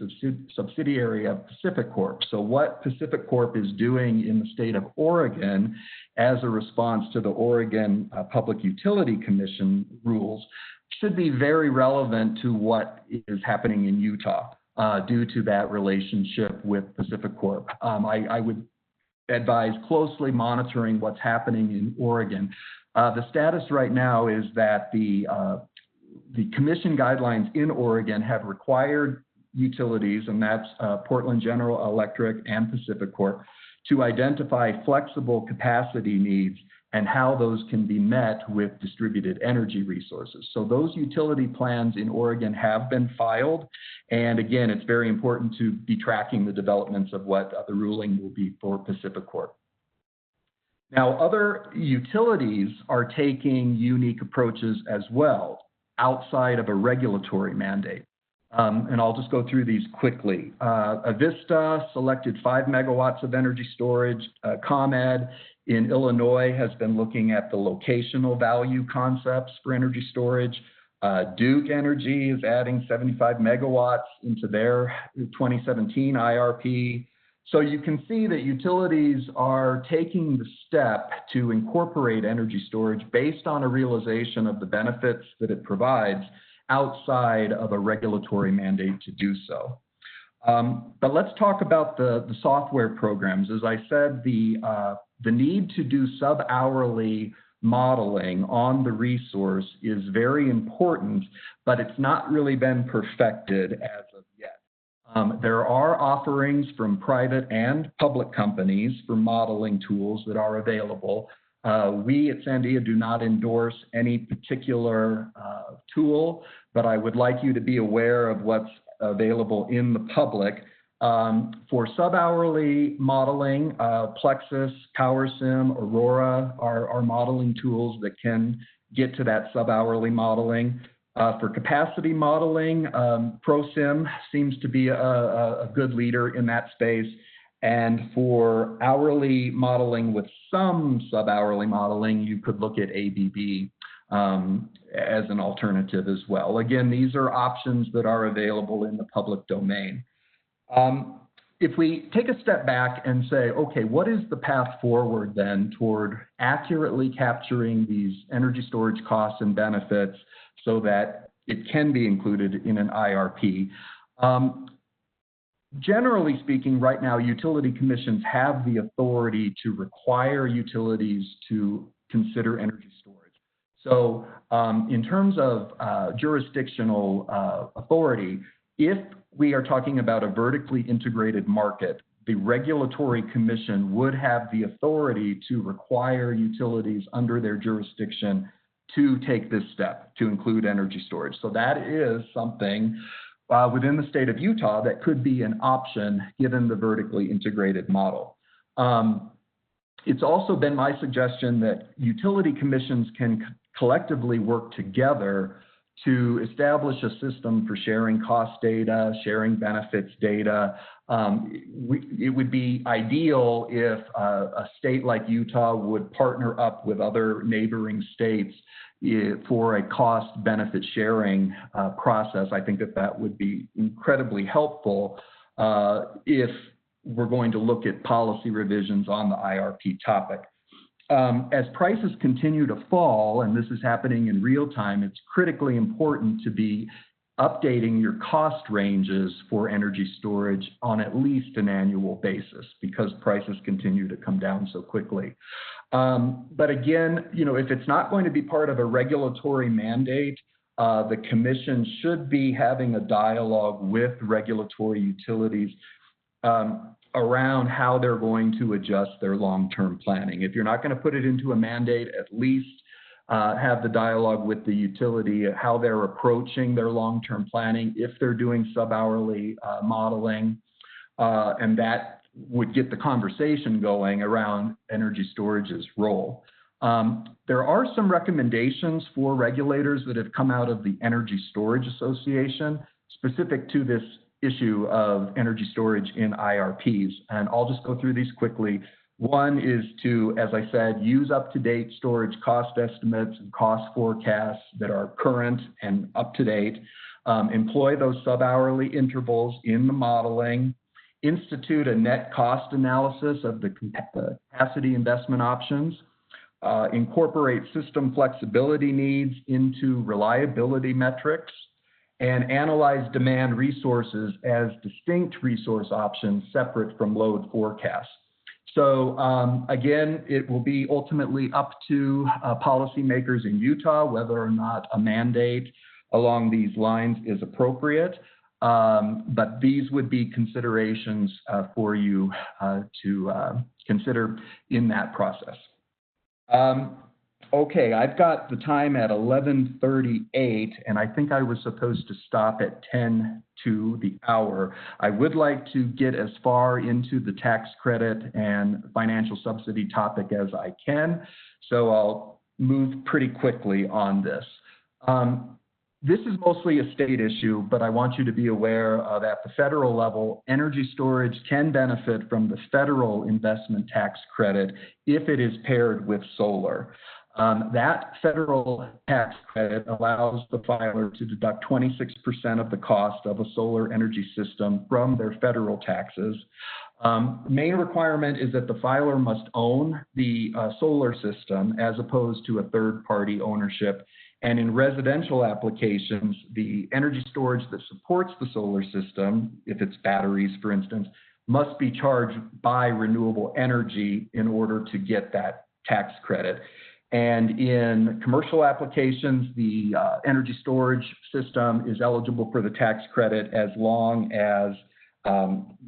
subsidiary of PacifiCorp. So what PacifiCorp is doing in the state of Oregon as a response to the Oregon Public Utility Commission rules should be very relevant to what is happening in Utah due to that relationship with PacifiCorp. I would advise closely monitoring what's happening in Oregon. The status right now is that the commission guidelines in Oregon have required utilities, and that's Portland General Electric and PacifiCorp, to identify flexible capacity needs and how those can be met with distributed energy resources. So those utility plans in Oregon have been filed. And again, it's very important to be tracking the developments of what the ruling will be for PacifiCorp. Now, other utilities are taking unique approaches as well, outside of a regulatory mandate. And I'll just go through these quickly. Avista selected 5 megawatts of energy storage. ComEd in Illinois has been looking at the locational value concepts for energy storage. Duke Energy is adding 75 megawatts into their 2017 IRP. So you can see that utilities are taking the step to incorporate energy storage based on a realization of the benefits that it provides outside of a regulatory mandate to do so. But let's talk about the software programs. As I said, the need to do sub-hourly modeling on the resource is very important, but it's not really been perfected as of yet. There are offerings from private and public companies for modeling tools that are available. We at Sandia do not endorse any particular tool, but I would like you to be aware of what's available in the public. For sub-hourly modeling, Plexus, PowerSim, Aurora are modeling tools that can get to that sub-hourly modeling. For capacity modeling, ProSim seems to be a good leader in that space. And for hourly modeling with some sub-hourly modeling, you could look at ABB as an alternative as well. Again, these are options that are available in the public domain. If we take a step back and say, okay, what is the path forward then toward accurately capturing these energy storage costs and benefits so that it can be included in an IRP? Generally speaking, right now, utility commissions have the authority to require utilities to consider energy storage. So in terms of jurisdictional authority, if we are talking about a vertically integrated market, the regulatory commission would have the authority to require utilities under their jurisdiction to take this step to include energy storage. So that is something within the state of Utah that could be an option given the vertically integrated model. It's also been my suggestion that utility commissions can collectively work together to establish a system for sharing cost data, sharing benefits data. It would be ideal if a state like Utah would partner up with other neighboring states for a cost benefit sharing process. I think that would be incredibly helpful if we're going to look at policy revisions on the IRP topic. As prices continue to fall, and this is happening in real time, it's critically important to be updating your cost ranges for energy storage on at least an annual basis because prices continue to come down so quickly. But again, if it's not going to be part of a regulatory mandate, the commission should be having a dialogue with regulatory utilities around how they're going to adjust their long-term planning. If you're not going to put it into a mandate, at least have the dialogue with the utility, how they're approaching their long-term planning, if they're doing sub-hourly modeling, and that would get the conversation going around energy storage's role. There are some recommendations for regulators that have come out of the Energy Storage Association specific to this issue of energy storage in IRPs. And I'll just go through these quickly. One is to, as I said, use up-to-date storage cost estimates and cost forecasts that are current and up-to-date. Employ those sub-hourly intervals in the modeling. Institute a net cost analysis of the capacity investment options. Incorporate system flexibility needs into reliability metrics. And analyze demand resources as distinct resource options separate from load forecasts. So again, it will be ultimately up to policymakers in Utah whether or not a mandate along these lines is appropriate. But these would be considerations for you to consider in that process. Okay, I've got the time at 11:38, and I think I was supposed to stop at 10 to the hour. I would like to get as far into the tax credit and financial subsidy topic as I can, so I'll move pretty quickly on this. This is mostly a state issue, but I want you to be aware that at the federal level, energy storage can benefit from the federal investment tax credit if it is paired with solar. That federal tax credit allows the filer to deduct 26% of the cost of a solar energy system from their federal taxes. Main requirement is that the filer must own the solar system as opposed to a third-party ownership. And in residential applications, the energy storage that supports the solar system, if it's batteries, for instance, must be charged by renewable energy in order to get that tax credit. And in commercial applications, the energy storage system is eligible for the tax credit as long as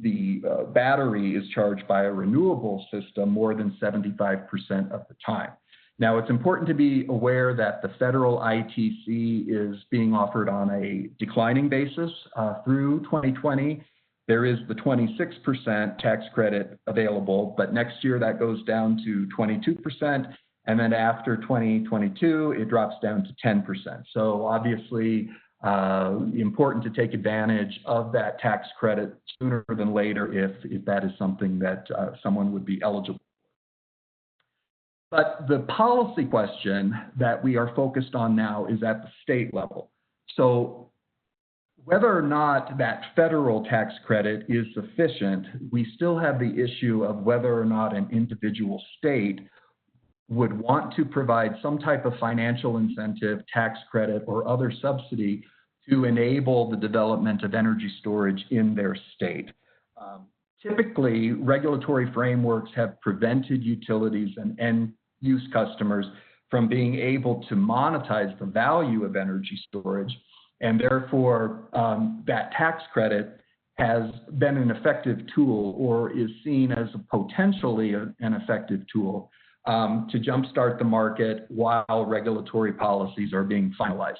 the battery is charged by a renewable system more than 75% of the time. Now, it's important to be aware that the federal ITC is being offered on a declining basis through 2020. There is the 26% tax credit available, but next year that goes down to 22%, and then after 2022, it drops down to 10%. So obviously, important to take advantage of that tax credit sooner than later if that is something that someone would be eligible. But the policy question that we are focused on now is at the state level. So whether or not that federal tax credit is sufficient, we still have the issue of whether or not an individual state would want to provide some type of financial incentive, tax credit, or other subsidy to enable the development of energy storage in their state. Typically, regulatory frameworks have prevented utilities and end-use customers from being able to monetize the value of energy storage, and therefore that tax credit has been an effective tool or is seen as potentially an effective tool to jumpstart the market while regulatory policies are being finalized.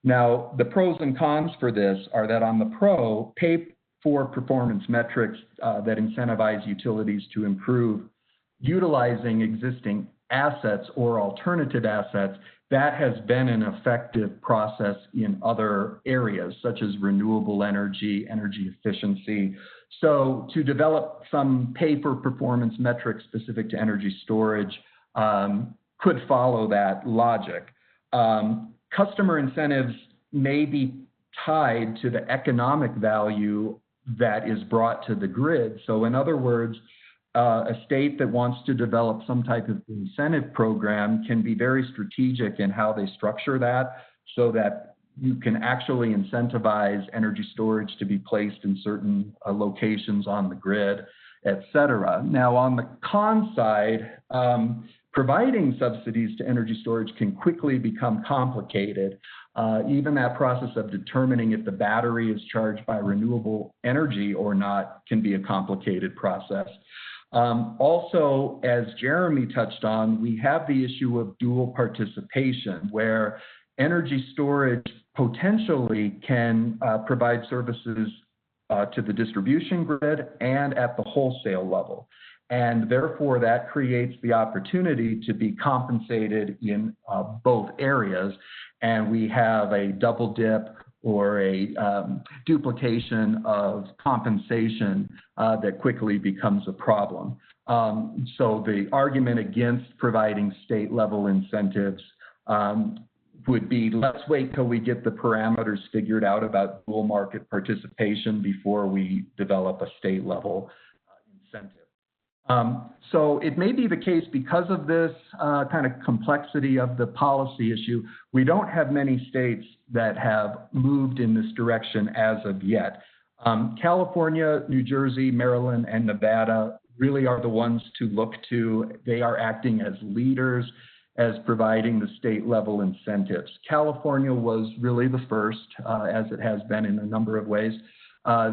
Now, the pros and cons for this are that on the pro, pay-for-performance metrics that incentivize utilities to improve utilizing existing assets or alternative assets, that has been an effective process in other areas, such as renewable energy, energy efficiency. So to develop some pay-for-performance metrics specific to energy storage could follow that logic. Customer incentives may be tied to the economic value that is brought to the grid. So in other words, a state that wants to develop some type of incentive program can be very strategic in how they structure that so that you can actually incentivize energy storage to be placed in certain locations on the grid, et cetera. Now, on the con side, providing subsidies to energy storage can quickly become complicated. Even that process of determining if the battery is charged by renewable energy or not can be a complicated process. Also, as Jeremy touched on, we have the issue of dual participation, where energy storage potentially can provide services to the distribution grid and at the wholesale level. And therefore, that creates the opportunity to be compensated in both areas. And we have a double dip or a duplication of compensation that quickly becomes a problem. So the argument against providing state-level incentives would be, let's wait till we get the parameters figured out about dual market participation before we develop a state-level incentive. So it may be the case because of this kind of complexity of the policy issue, we don't have many states that have moved in this direction as of yet. California, New Jersey, Maryland, and Nevada really are the ones to look to. They are acting as leaders as providing the state-level incentives. California was really the first, as it has been in a number of ways.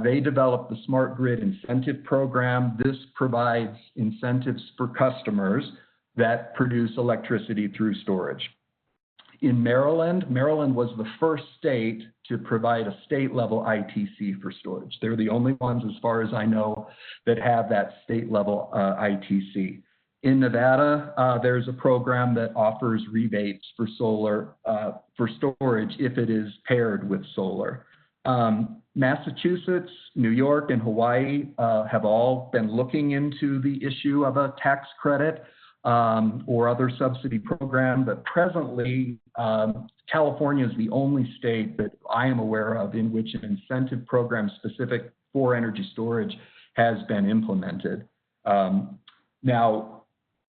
They developed the Smart Grid Incentive Program. This provides incentives for customers that produce electricity through storage. In Maryland, Maryland was the first state to provide a state-level ITC for storage. They're the only ones, as far as I know, that have that state-level ITC. In Nevada, there's a program that offers rebates for for storage if it is paired with solar. Massachusetts, New York, and Hawaii have all been looking into the issue of a tax credit or other subsidy program, but presently California is the only state that I am aware of in which an incentive program specific for energy storage has been implemented. Now,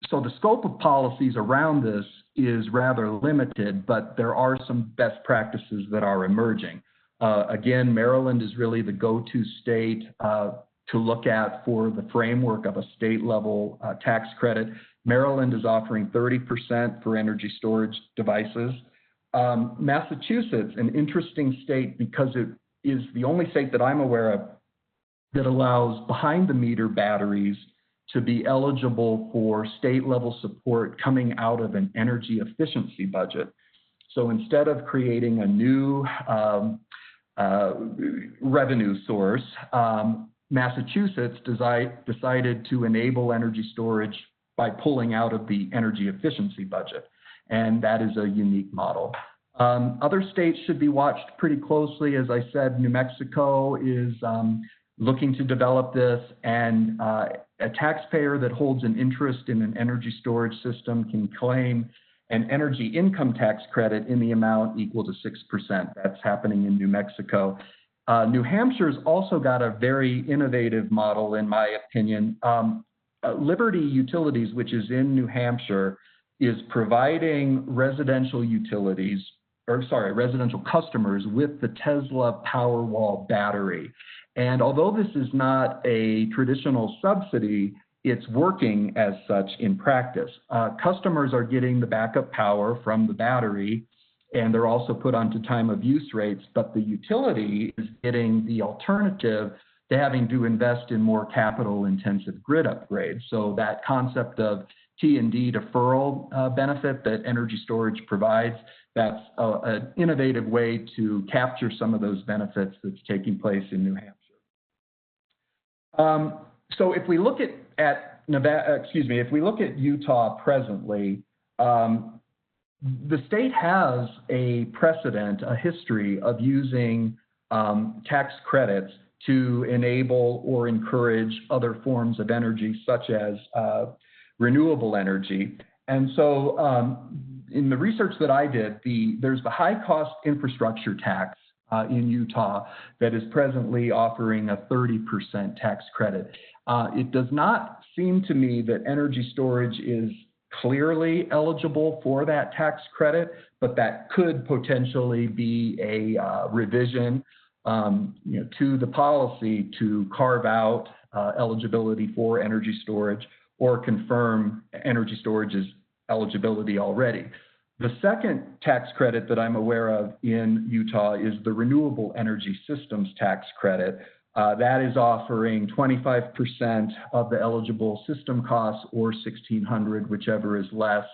so the scope of policies around this is rather limited, but there are some best practices that are emerging. Again, Maryland is really the go-to state to look at for the framework of a state level tax credit. Maryland is offering 30% for energy storage devices. Massachusetts, an interesting state because it is the only state that I'm aware of that allows behind the meter batteries to be eligible for state level support coming out of an energy efficiency budget. So instead of creating a new revenue source, Massachusetts decided to enable energy storage by pulling out of the energy efficiency budget. And that is a unique model. Other states should be watched pretty closely. As I said, New Mexico is looking to develop this, and a taxpayer that holds an interest in an energy storage system can claim an energy income tax credit in the amount equal to 6%. That's happening in New Mexico. New Hampshire's also got a very innovative model, in my opinion. Liberty Utilities, which is in New Hampshire, is providing residential customers with the Tesla Powerwall battery. And although this is not a traditional subsidy, it's working as such in practice. Customers are getting the backup power from the battery, and they're also put onto time of use rates, but the utility is getting the alternative to having to invest in more capital intensive grid upgrades. So that concept of T&D deferral benefit that energy storage provides, that's an innovative way to capture some of those benefits that's taking place in New Hampshire. So if we look at Utah presently, the state has a precedent, a history of using tax credits to enable or encourage other forms of energy, such as renewable energy. And so in the research that I did, there's the high cost infrastructure tax in Utah that is presently offering a 30% tax credit. It does not seem to me that energy storage is clearly eligible for that tax credit, but that could potentially be a revision to the policy to carve out eligibility for energy storage or confirm energy storage's eligibility already. The second tax credit that I'm aware of in Utah is the Renewable Energy Systems Tax Credit. That is offering 25% of the eligible system costs, or $1,600, whichever is less.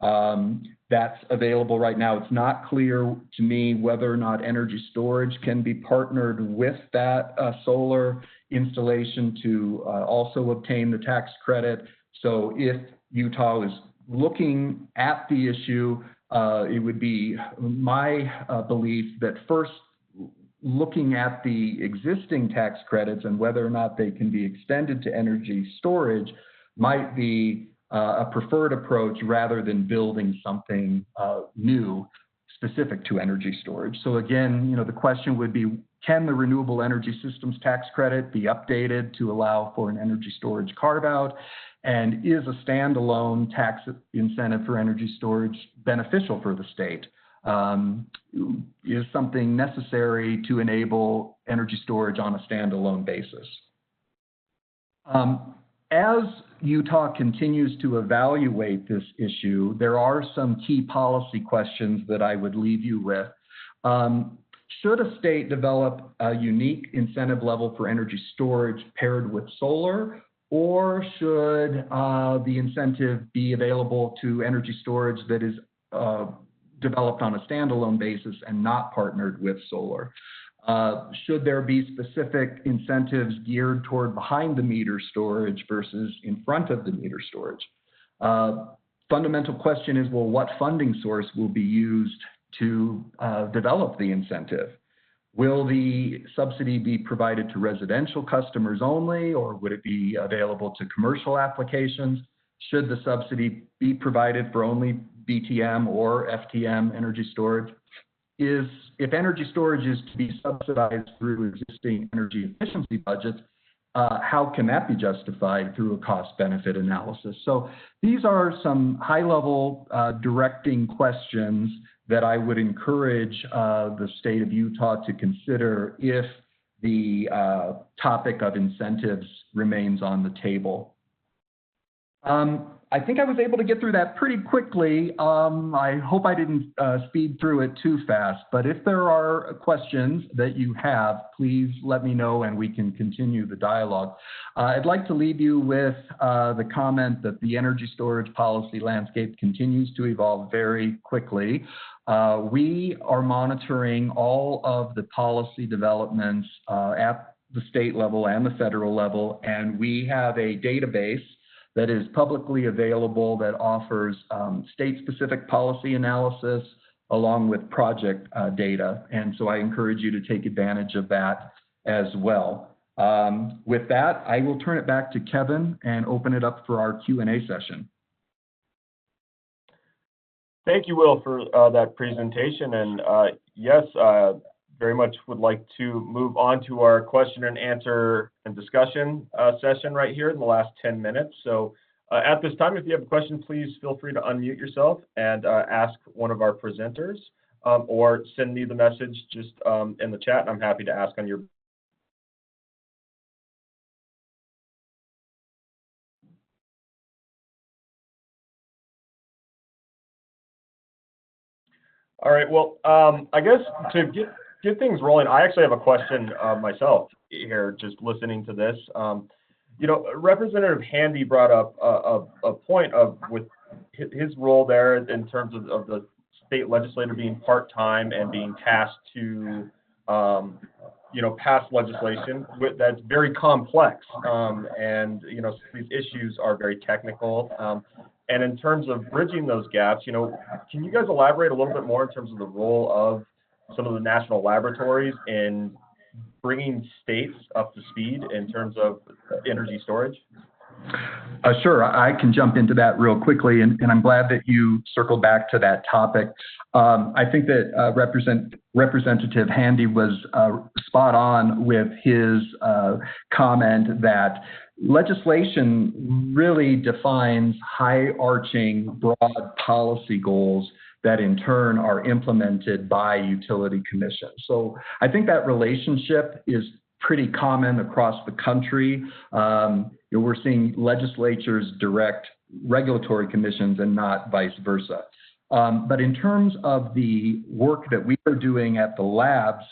That's available right now. It's not clear to me whether or not energy storage can be partnered with that solar installation to also obtain the tax credit. So if Utah is looking at the issue, it would be my belief that first, looking at the existing tax credits and whether or not they can be extended to energy storage might be a preferred approach rather than building something new specific to energy storage. So again, the question would be, can the Renewable Energy Systems Tax Credit be updated to allow for an energy storage carve-out? And is a standalone tax incentive for energy storage beneficial for the state? Is something necessary to enable energy storage on a standalone basis? As Utah continues to evaluate this issue, there are some key policy questions that I would leave you with. Should a state develop a unique incentive level for energy storage paired with solar, or should the incentive be available to energy storage that is developed on a standalone basis and not partnered with solar? Should there be specific incentives geared toward behind the meter storage versus in front of the meter storage? Fundamental question is, well, what funding source will be used to develop the incentive? Will the subsidy be provided to residential customers only, or would it be available to commercial applications? Should the subsidy be provided for only BTM or FTM energy storage? If energy storage is to be subsidized through existing energy efficiency budgets, how can that be justified through a cost-benefit analysis? So these are some high-level directing questions that I would encourage the state of Utah to consider if the topic of incentives remains on the table. I think I was able to get through that pretty quickly. I hope I didn't speed through it too fast, but if there are questions that you have, please let me know and we can continue the dialogue. I'd like to leave you with the comment that the energy storage policy landscape continues to evolve very quickly. We are monitoring all of the policy developments at the state level and the federal level, and we have a database that is publicly available that offers state-specific policy analysis along with project data. And so I encourage you to take advantage of that as well. With that, I will turn it back to Kevin and open it up for our Q&A session. Thank you, Will, for that presentation. And yes, very much would like to move on to our question and answer and discussion session right here in the last 10 minutes. So at this time, if you have a question, please feel free to unmute yourself and ask one of our presenters, or send me the message just in the chat, and I'm happy to ask on your. All right, well, I guess to get things rolling, I actually have a question myself here, just listening to this. You know, Representative Handy brought up a point of with his role there in terms of the state legislator being part-time and being tasked to, you know, pass legislation that's very complex. And, you know, these issues are very technical. And in terms of bridging those gaps, you know, can you guys elaborate a little bit more in terms of the role of some of the national laboratories in bringing states up to speed in terms of energy storage? Sure, I can jump into that real quickly, and I'm glad that you circled back to that topic. I think that Representative Handy was spot on with his comment that legislation really defines high-arching, broad policy goals that in turn are implemented by utility commissions. So I think that relationship is pretty common across the country. We're seeing legislatures direct regulatory commissions and not vice versa. But in terms of the work that we are doing at the labs,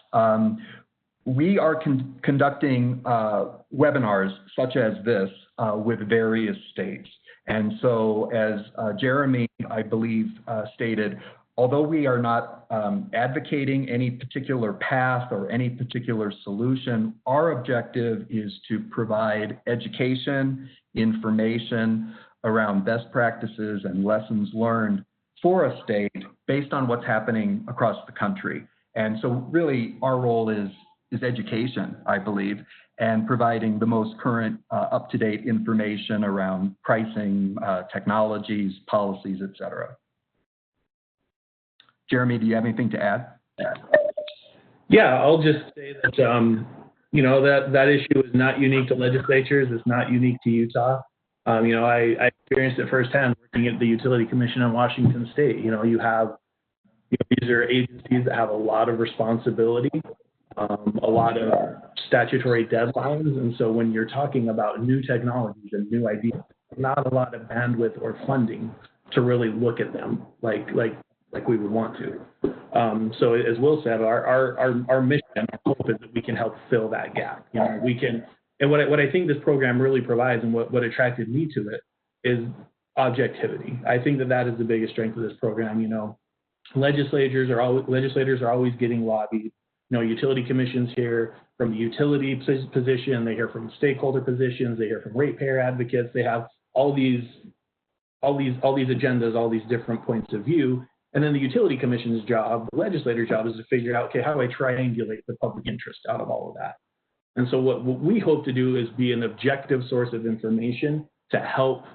we are conducting webinars such as this with various states. And so as Jeremy, I believe, stated, although we are not advocating any particular path or any particular solution, our objective is to provide education, information around best practices and lessons learned for a state based on what's happening across the country. And so really our role is education, I believe, and providing the most current up-to-date information around pricing, technologies, policies, et cetera. Jeremy, do you have anything to add? Yeah, I'll just say that, you know, that issue is not unique to legislatures. It's not unique to Utah. You know, I experienced it firsthand working at the Utility Commission in Washington State. You know, these are agencies that have a lot of responsibility, a lot of statutory deadlines. And so when you're talking about new technologies and new ideas, not a lot of bandwidth or funding to really look at them like we would want to. So as Will said, our mission, our hope is that we can help fill that gap. You know, we can, and what I think this program really provides, and what attracted me to it, is objectivity. I think that is the biggest strength of this program. You know, legislators are always getting lobbied. You know, utility commissions hear from the utility position, they hear from stakeholder positions, they hear from ratepayer advocates. They have all these agendas, all these different points of view. And then the utility commission's job, the legislator's job, is to figure out, okay, how do I triangulate the public interest out of all of that? And so what we hope to do is be an objective source of information to help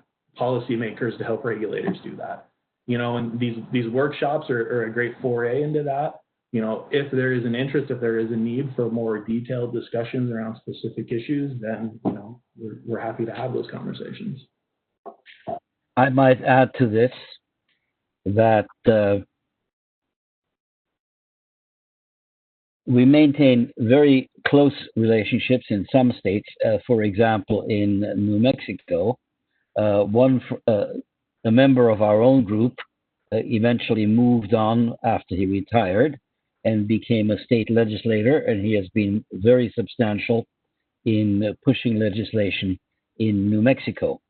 policymakers, to help regulators do that. You know, and these workshops are a great foray into that. You know, if there is an interest, if there is a need for more detailed discussions around specific issues, then, you know, we're happy to have those conversations. I might add to this that we maintain very close relationships in some states. For example, in New Mexico, a member of our own group eventually moved on after he retired and became a state legislator, and he has been very substantial in pushing legislation in New Mexico.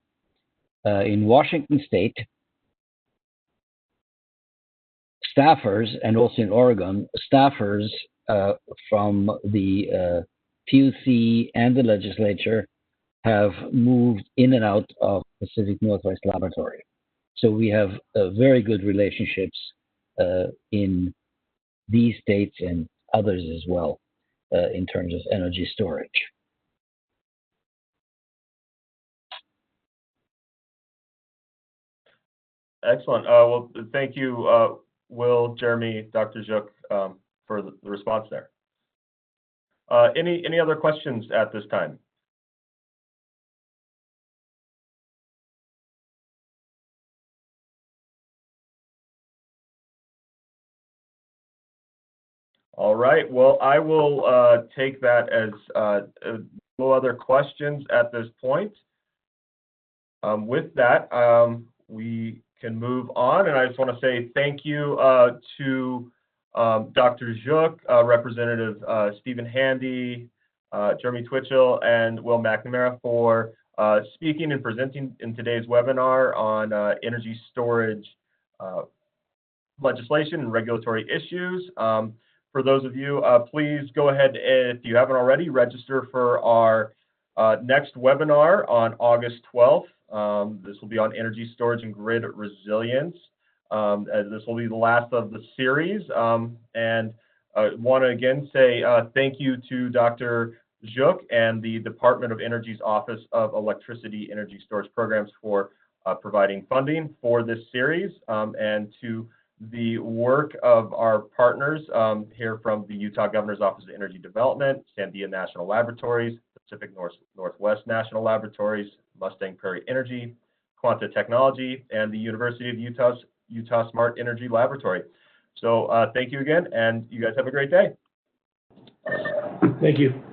In Washington State, staffers, and also in Oregon, staffers from the PUC and the legislature have moved in and out of Pacific Northwest Laboratory. So we have very good relationships in these states and others as well in terms of energy storage. Excellent. Well, thank you, Will, Jeremy, Dr. Gyuk, for the response there. Any other questions at this time? All right. Well, I will take that as no other questions at this point. With that, we can move on, and I just want to say thank you to Dr. Gyuk, Representative Stephen Handy, Jeremy Twitchell, and Will McNamara for speaking and presenting in today's webinar on energy storage legislation and regulatory issues. For those of you, please go ahead, if you haven't already, register for our next webinar on August 12th. This will be on energy storage and grid resilience. This will be the last of the series. And I want to again say thank you to Dr. Gyuk and the Department of Energy's Office of Electricity Energy Storage Programs for providing funding for this series, and to the work of our partners here from the Utah Governor's Office of Energy Development, Sandia National Laboratories, Pacific Northwest National Laboratories, Mustang Prairie Energy, Quanta Technology, and the University of Utah Smart Energy Laboratory. So thank you again, and you guys have a great day. Thank you.